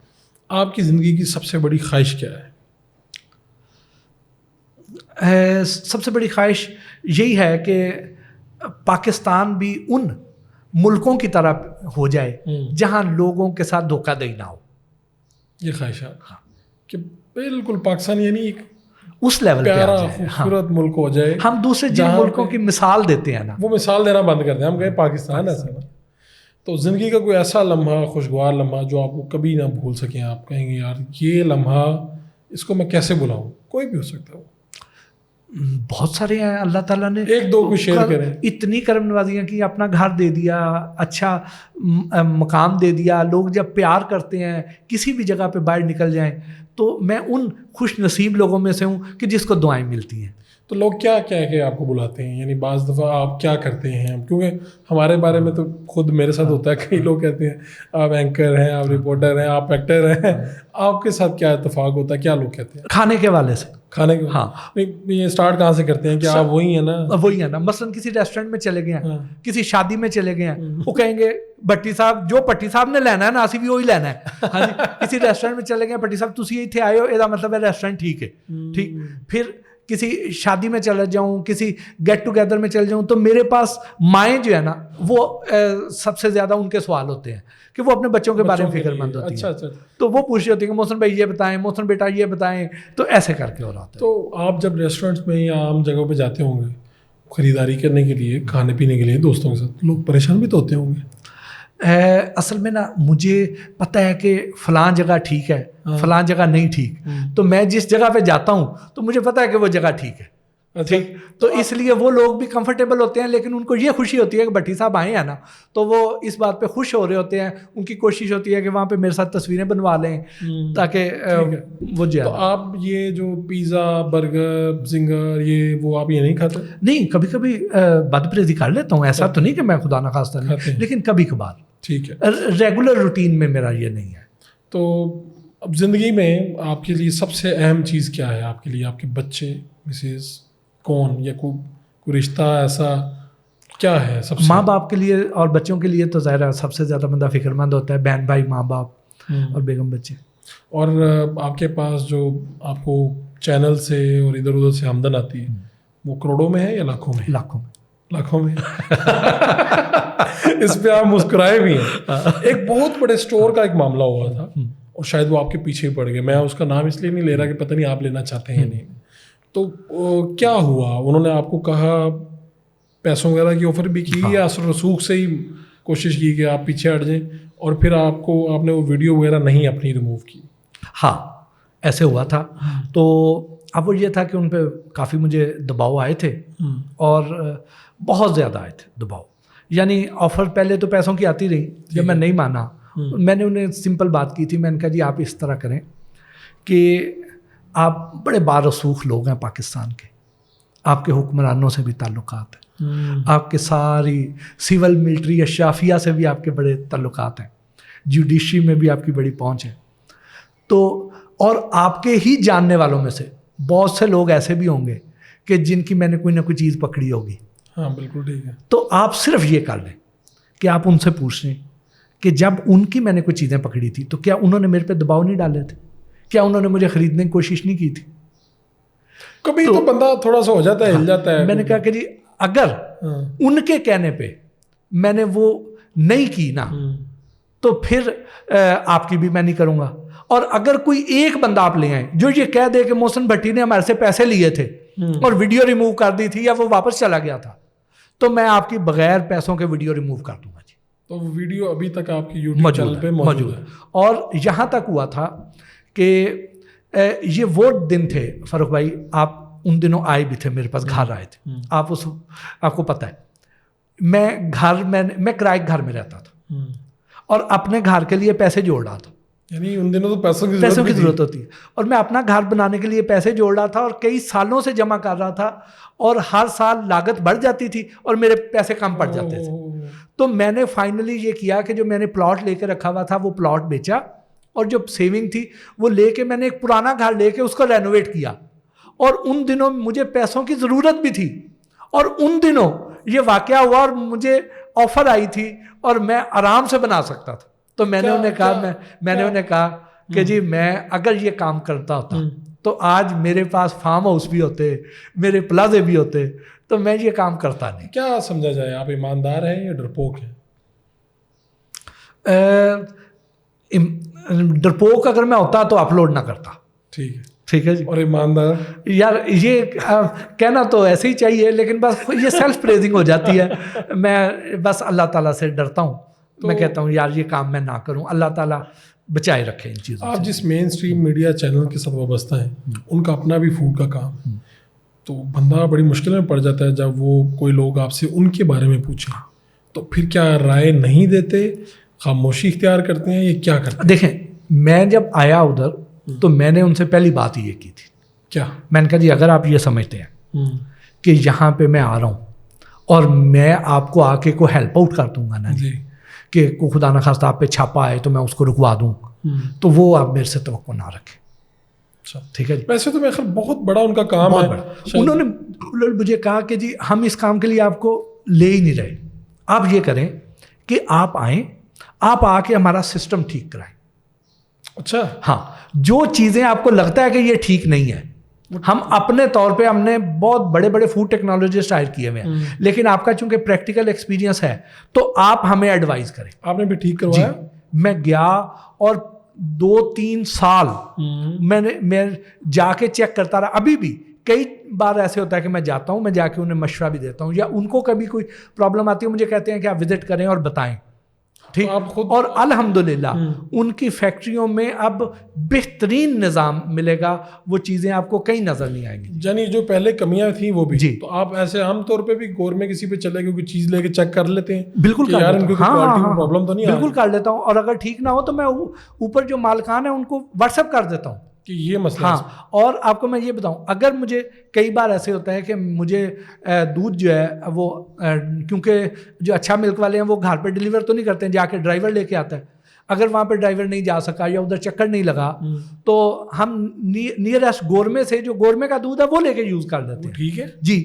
آپ کی زندگی کی سب سے بڑی خواہش کیا ہے؟ سب سے بڑی خواہش یہی ہے کہ پاکستان بھی ان ملکوں کی طرح ہو جائے جہاں لوگوں کے ساتھ دھوکہ دہی نہ ہو. یہ خواہشات کہ بالکل پاکستان یعنی ایک اس لیول پیارا خوبصورت ملک ہو جائے. ہم دوسرے جن ملکوں کی مثال دیتے ہیں نا, وہ مثال دینا بند کر دیں. ہم کہیں پاکستان ایسا نا, تو زندگی کا کوئی ایسا لمحہ, خوشگوار لمحہ جو آپ کو کبھی نہ بھول سکیں, آپ کہیں گے یار یہ لمحہ اس کو میں کیسے بھلاؤں؟ کوئی بھی ہو سکتا ہے. بہت سارے ہیں. اللہ تعالیٰ نے ایک دو کو شیئر کریں. اتنی کرم نوازیاں کی, اپنا گھر دے دیا, اچھا مقام دے دیا. لوگ جب پیار کرتے ہیں کسی بھی جگہ پہ باہر نکل جائیں, تو میں ان خوش نصیب لوگوں میں سے ہوں کہ جس کو دعائیں ملتی ہیں. تو لوگ کیا کہہ کے آپ کو بلاتے ہیں؟ یعنی بعض دفعہ آپ کیا کرتے ہیں؟ کیونکہ ہمارے بارے میں تو خود میرے ساتھ ہوتا ہے, کئی لوگ کہتے ہیں آپ اینکر ہیں, آپ رپورٹر ہیں, آپ ایکٹر ہیں. آپ کے ساتھ کیا اتفاق ہوتا ہے؟ کیا لوگ کہتے ہیں کھانے کے حوالے سے؟ کھانے کے, ہاں, یہ اسٹارٹ کہاں سے کرتے ہیں کہ آپ وہی ہیں نا؟ وہی ہے نا. مثلاً کسی ریسٹورینٹ میں چلے گئے ہیں, کسی شادی میں چلے گئے ہیں, وہ کہیں گے بھٹی صاحب, جو بھٹی صاحب نے لینا ہے نا اسی بھی وہی لینا ہے. ہاں جی, کسی ریسٹورینٹ میں چلے گئے, بھٹی صاحب تسی اتنے آئے ہو, یہ مطلب ہے ریسٹورینٹ ٹھیک ہے. ٹھیک. پھر کسی شادی میں چلا جاؤں, کسی گیٹ ٹوگیدر میں چل جاؤں, تو میرے پاس مائیں جو ہے نا وہ سب سے زیادہ ان کے سوال ہوتے ہیں کہ وہ اپنے بچوں کے بارے میں فکر مند ہوتی ہیں. اچھا. تو وہ پوچھ رہی ہوتی ہیں کہ محسن بھائی یہ بتائیں, محسن بیٹا یہ بتائیں, تو ایسے کر کے ہو رہا ہوتا ہے. تو آپ جب ریسٹورینٹس میں یا عام جگہوں پہ جاتے ہوں گے خریداری کرنے کے لیے, کھانے پینے کے لیے دوستوں کے ساتھ, لوگ پریشان بھی تو ہوتے ہوں گے؟ اصل میں نا مجھے پتہ ہے کہ فلاں جگہ ٹھیک ہے, فلاں جگہ نہیں ٹھیک, تو میں جس جگہ پہ جاتا ہوں تو مجھے پتہ ہے کہ وہ جگہ ٹھیک ہے. ٹھیک. تو اس لیے وہ لوگ بھی کمفرٹیبل ہوتے ہیں, لیکن ان کو یہ خوشی ہوتی ہے کہ بھٹی صاحب آئے ہیں نا, تو وہ اس بات پہ خوش ہو رہے ہوتے ہیں. ان کی کوشش ہوتی ہے کہ وہاں پہ میرے ساتھ تصویریں بنوا لیں تاکہ وہ جو. تو آپ یہ جو پیزا, برگر, زنگر, یہ وہ آپ یہ نہیں کھاتے؟ نہیں, کبھی کبھی بد پرہیزی کر لیتا ہوں. ایسا تو نہیں کہ میں خدا نہ خواستہ نہیں, لیکن کبھی کبھار. ٹھیک ہے. ریگولر روٹین میں میرا یہ نہیں ہے. تو اب زندگی میں آپ کے لیے سب سے اہم چیز کیا ہے؟ آپ کے لیے آپ کے بچے, مسز, کون, یا کوئی رشتہ ایسا کیا ہے سب سے؟ ماں باپ کے لیے اور بچوں کے لیے تو ظاہر ہے سب سے زیادہ بندہ فکر مند ہوتا ہے, بہن بھائی, ماں باپ اور بیگم بچے. اور آپ کے پاس جو آپ کو چینل سے اور ادھر ادھر سے آمدن آتی ہے وہ کروڑوں میں ہے یا لاکھوں میں؟ لاکھوں میں. اس پہ آپ مسکرائے بھی ہیں. ایک بہت بڑے اسٹور کا ایک معاملہ ہوا تھا, اور شاید وہ آپ کے پیچھے ہی پڑ گئے. میں اس کا نام اس لیے نہیں لے رہا کہ پتہ نہیں آپ لینا چاہتے ہیں یا نہیں. تو کیا ہوا؟ انہوں نے آپ کو کہا, پیسوں وغیرہ کی آفر بھی کی, یا اثر رسوخ سے ہی کوشش کی کہ آپ پیچھے ہٹ جائیں, اور پھر آپ نے وہ ویڈیو وغیرہ نہیں اپنی ریموو کی؟ ہاں, ایسے ہوا تھا. تو اب وہ یہ تھا کہ ان پہ کافی مجھے دباؤ آئے تھے, اور بہت زیادہ آئے تھے دباؤ. یعنی آفر پہلے تو پیسوں کی آتی رہی, جب میں نہیں مانا میں نے انہیں سمپل بات کی تھی. میں نے کہا جی آپ اس طرح کریں کہ آپ بڑے بارسوخ لوگ ہیں پاکستان کے, آپ کے حکمرانوں سے بھی تعلقات ہیں, آپ کے ساری سول ملٹری اشرافیہ سے بھی آپ کے بڑے تعلقات ہیں, جوڈیشری میں بھی آپ کی بڑی پہنچ ہے. تو اور آپ کے ہی جاننے والوں میں سے بہت سے لوگ ایسے بھی ہوں گے کہ جن کی میں نے کوئی نہ کوئی چیز پکڑی ہوگی. ہاں بالکل ٹھیک ہے. تو آپ صرف یہ کر لیں کہ آپ ان سے پوچھ لیں کہ جب ان کی میں نے کوئی چیزیں پکڑی تھی تو کیا انہوں نے میرے پہ دباؤ نہیں ڈالے تھے؟ کیا انہوں نے مجھے خریدنے کی کوشش نہیں کی تھی؟ کبھی تو بندہ تھوڑا سا ہو جاتا ہے, ہل جاتا ہے. میں نے کہا کہ جی اگر ان کے کہنے پہ میں نے وہ نہیں کی نا, تو پھر آپ کی بھی میں نہیں کروں گا. اور اگر کوئی ایک بندہ آپ لے آئیں جو یہ کہہ دے کہ محسن بھٹی نے ہمارے سے پیسے لیے تھے اور ویڈیو ریموو کر دی تھی, یا وہ واپس چلا گیا تھا, تو میں آپ کی بغیر پیسوں کے ویڈیو ریموو کر دوں گا. جی تو ویڈیو ابھی تک آپ کی یوٹیوب چینل پہ موجود ہے. اور یہاں تک ہوا تھا کہ یہ وہ دن تھے فاروق بھائی, آپ ان دنوں آئے بھی تھے میرے پاس, گھر آئے تھے آپ, آپ کو پتہ ہے میں کرائے گھر میں رہتا تھا اور اپنے گھر کے لیے پیسے جوڑ رہا تھا. یعنی ان دنوں تو پیسوں کی ضرورت ہوتی ہے, اور میں اپنا گھر بنانے کے لیے پیسے جوڑ رہا تھا اور کئی سالوں سے جمع کر رہا تھا, اور ہر سال لاگت بڑھ جاتی تھی اور میرے پیسے کم پڑ جاتے تھے. تو میں نے فائنلی یہ کیا کہ جو میں نے پلاٹ لے کے رکھا ہوا تھا وہ پلاٹ بیچا, اور جو سیونگ تھی وہ لے کے میں نے ایک پرانا گھر لے کے اس کو رینوویٹ کیا. اور ان دنوں مجھے پیسوں کی ضرورت بھی تھی, اور ان دنوں یہ واقعہ ہوا اور مجھے آفر آئی تھی اور میں آرام سے بنا سکتا تھا. تو میں نے انہیں کہا کہ جی میں اگر یہ کام کرتا ہوتا تو آج میرے پاس فارم ہاؤس بھی ہوتے, میرے پلازے بھی ہوتے, تو میں یہ کام کرتا نہیں. کیا سمجھا جائے, آپ ایماندار ہیں یا ڈرپوک ہیں؟ ڈرپوک اگر میں ہوتا تو اپلوڈ نہ کرتا. ٹھیک ہے جی. اور ایماندار یار یہ کہنا تو ایسے ہی چاہیے, لیکن بس یہ سیلف پریزنگ ہو جاتی ہے. میں بس اللہ تعالیٰ سے ڈرتا ہوں. میں کہتا ہوں یار یہ کام میں نہ کروں, اللہ تعالیٰ بچائے رکھے ان چیزوں. آپ جس مین اسٹریم میڈیا چینل کے ساتھ وابستہ ہیں, ان کا اپنا بھی فوڈ کا کام ہے, تو بندہ بڑی مشکل میں پڑ جاتا ہے جب وہ کوئی لوگ آپ سے ان کے بارے میں پوچھیں, تو پھر کیا رائے نہیں دیتے, خاموشی اختیار کرتے ہیں, یہ کیا کرتے ہیں؟ دیکھیں, میں جب آیا ادھر تو میں نے ان سے پہلی بات یہ کی تھی. کیا؟ میں نے کہا جی اگر آپ یہ سمجھتے ہیں کہ یہاں پہ میں آ رہا ہوں اور میں آپ کو آ کے کوئی ہیلپ آؤٹ کر دوں گا نا جی, کہ کوئی خدا نخواستہ آپ پہ چھاپا آئے تو میں اس کو رکوا دوں, تو وہ آپ میرے سے توقع نہ رکھیں. ٹھیک ہے جی. ویسے تو میرے خیال بہت بڑا ان کا کام ہے. انہوں نے مجھے کہا کہ جی ہم اس کام کے لیے آپ کو لے ہی نہیں رہے, آپ یہ کریں کہ آپ آئیں, آپ آ کے ہمارا سسٹم ٹھیک کرائیں. اچھا. ہاں, جو چیزیں آپ کو لگتا ہے کہ یہ ٹھیک نہیں ہے, ہم اپنے طور پہ ہم نے بہت بڑے بڑے فوڈ ٹیکنالوجسٹ ہائر کیے ہوئے ہیں, لیکن آپ کا چونکہ پریکٹیکل ایکسپیرینس ہے تو آپ ہمیں ایڈوائز کریں. آپ نے بھی ٹھیک کروایا؟ میں گیا اور 2-3 سال میں جا کے چیک کرتا رہا. ابھی بھی کئی بار ایسے ہوتا ہے کہ میں جاتا ہوں, میں جا کے انہیں مشورہ بھی دیتا ہوں, یا ان کو کبھی کوئی پرابلم آتی ہے مجھے کہتے ہیں کہ آپ وزٹ کریں اور بتائیں. ٹھیک. اور الحمدللہ ان کی فیکٹریوں میں اب بہترین نظام ملے گا, وہ چیزیں آپ کو کہیں نظر نہیں آئیں گی. یعنی جو پہلے کمیاں تھیں وہ بھی جی. تو آپ ایسے عام طور پہ بھی گور میں کسی پہ چلے گئے کوئی چیز لے کے چیک کر لیتے ہیں؟ بالکل کر لیتا ہوں. ہاں پرابلم تو نہیں, بالکل کر لیتا ہوں, اور اگر ٹھیک نہ ہو تو میں اوپر جو مالکان ہیں ان کو واٹس ایپ کر دیتا ہوں کہ یہ مسئلہ. ہاں, اور آپ کو میں یہ بتاؤں, اگر مجھے کئی بار ایسے ہوتا ہے کہ مجھے دودھ جو ہے وہ کیونکہ جو اچھا ملک والے ہیں وہ گھر پہ ڈیلیور تو نہیں کرتے ہیں, جا کے ڈرائیور لے کے آتا ہے. اگر وہاں پہ ڈرائیور نہیں جا سکا یا ادھر چکر نہیں لگا تو ہم نیئرسٹ گورمے سے جو گورمے کا دودھ ہے وہ لے کے یوز کر دیتے ہیں. ٹھیک ہے جی.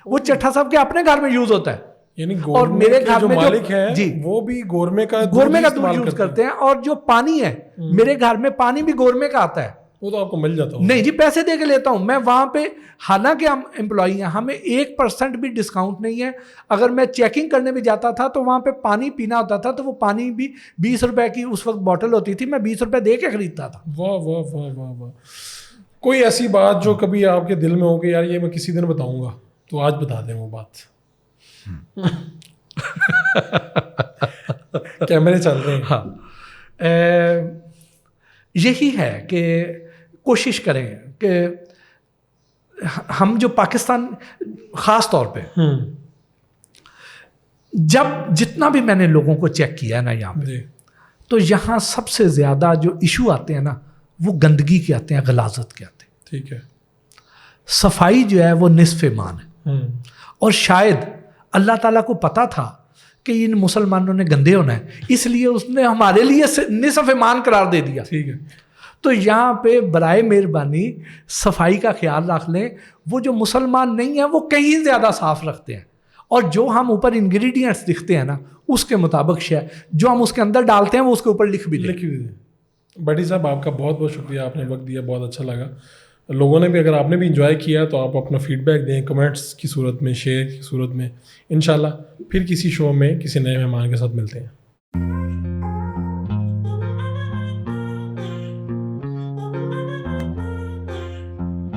وہ چٹھا صاحب کے اپنے گھر میں یوز ہوتا ہے, یعنی اور میرے گھر جو میں مالک ہے جی وہ بھی گورمے کا دودھ یوز کرتے ہیں. اور جو پانی ہے میرے گھر میں پانی بھی گورمے کا آتا ہے. وہ تو آپ کو مل جاتا ہوں. نہیں جی, پیسے دے کے لیتا ہوں میں وہاں پہ, حالانکہ ہم امپلائی ہیں, ہمیں 1% بھی ڈسکاؤنٹ نہیں ہے. اگر میں چیکنگ کرنے بھی جاتا تھا تو وہاں پہ پانی پینا ہوتا تھا تو وہ پانی بھی 20 روپے کی اس وقت بوٹل ہوتی تھی, میں 20 روپے دے کے خریدتا تھا. واہ واہ واہ واہ واہ. کوئی ایسی بات جو کبھی آپ کے دل میں ہو کہ یار یہ میں کسی دن بتاؤں گا, تو آج بتا دیں وہ بات. کیمرے چل رہے ہیں. ہاں, یہی ہے کہ کوشش کریں کہ ہم جو پاکستان خاص طور پہ جب جتنا بھی میں نے لوگوں کو چیک کیا ہے نا یہاں پہ, تو یہاں سب سے زیادہ جو ایشو آتے ہیں نا وہ گندگی کے آتے ہیں, غلاظت کے آتے ہیں. ٹھیک ہے. صفائی جو ہے وہ نصف ایمان ہے, اور شاید اللہ تعالیٰ کو پتا تھا کہ ان مسلمانوں نے گندے ہونا ہے, اس لیے اس نے ہمارے لیے نصف ایمان قرار دے دیا. ٹھیک ہے. تو یہاں پہ برائے مہربانی صفائی کا خیال رکھ لیں. وہ جو مسلمان نہیں ہیں وہ کہیں زیادہ صاف رکھتے ہیں, اور جو ہم اوپر انگریڈینٹس دکھتے ہیں نا اس کے مطابق جو ہم اس کے اندر ڈالتے ہیں وہ اس کے اوپر لکھ بھی دیں. بٹی صاحب آپ کا بہت بہت شکریہ, آپ نے وقت دیا, بہت اچھا لگا. لوگوں نے بھی, اگر آپ نے بھی انجوائے کیا تو آپ اپنا فیڈ بیک دیں کمنٹس کی صورت میں, شیئر کی صورت میں. انشاءاللہ پھر کسی شو میں کسی نئے مہمان کے ساتھ ملتے ہیں.